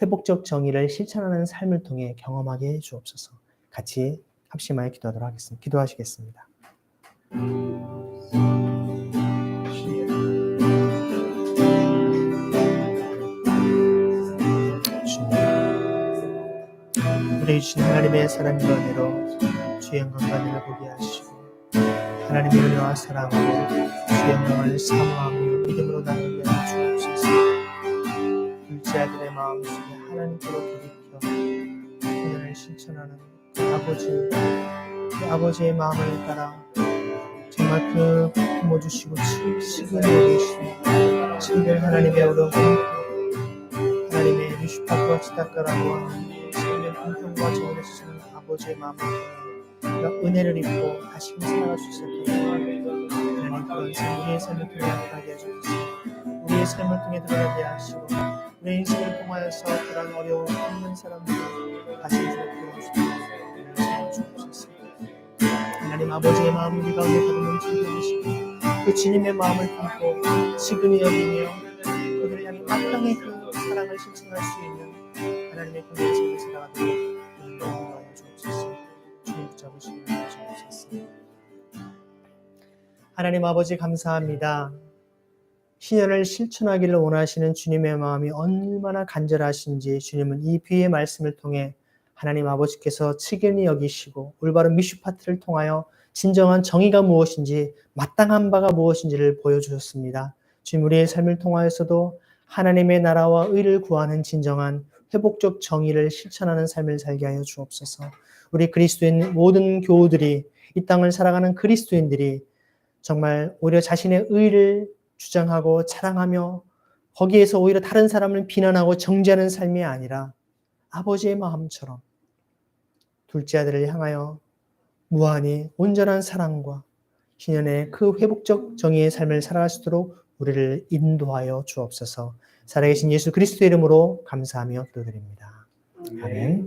회복적 정의를 실천하는 삶을 통해 경험하게 해 주옵소서. 같이 합심하여 기도하도록 하겠습니다. 기도하시겠습니다. 우리 주신 하나님의 사랑과 은혜로 주의 영광과 은혜를 보게 하시고, 하나님의 은혜와 사랑으로 주의 영광을 사모하며 믿음으로 나누게 하여 주옵소서. 둘째 아들의 마음속에 하나님께로 돌이켜 희년을 실천하는 그 아버지의 마음을 따라 정말 그 품어주시고 치근히 여기시고 참된 하나님의 어려움, 하나님의 유슈파크와 치다까라고 하는 삶의 공평과 정의를 주시는 아버지의 마음을 통해 은혜를 입고 다시금 살아갈 수 있었던 하나님, 그런 삶 우리의 삶을 통해 나타나게 해주시고 우리의 삶을 통해 드러나게 하시고 우리의 인생을 통하여서 그런 어려움 있는 사람들이 다시 주옵게 하시옵소서. 하나님 아버지의 마음을 우리 가운데 가득 채워주시고 그 주님의 마음을 품고 지금이 여기며 그들을 향해 마땅히 그 사랑을 실천할 수 있는 하나님의 공동체 삶을 살아가도록 인도하여 주옵소서. 주님 붙잡으시고 주옵소서. 하나님 아버지 감사합니다. 신년을 실천하기를 원하시는 주님의 마음이 얼마나 간절하신지 주님은 이 비의 말씀을 통해 하나님 아버지께서 측연히 여기시고 올바른 미슈파트를 통하여 진정한 정의가 무엇인지 마땅한 바가 무엇인지를 보여주셨습니다. 주님 우리의 삶을 통하여서도 하나님의 나라와 의를 구하는 진정한 회복적 정의를 실천하는 삶을 살게 하여 주옵소서. 우리 그리스도인 모든 교우들이 이 땅을 살아가는 그리스도인들이 정말 오히려 자신의 의를 주장하고 자랑하며 거기에서 오히려 다른 사람을 비난하고 정죄하는 삶이 아니라 아버지의 마음처럼 둘째 아들을 향하여 무한히 온전한 사랑과 신연의 그 회복적 정의의 삶을 살아갈 수 있도록 우리를 인도하여 주옵소서. 살아계신 예수 그리스도의 이름으로 감사하며 기도드립니다. 아멘.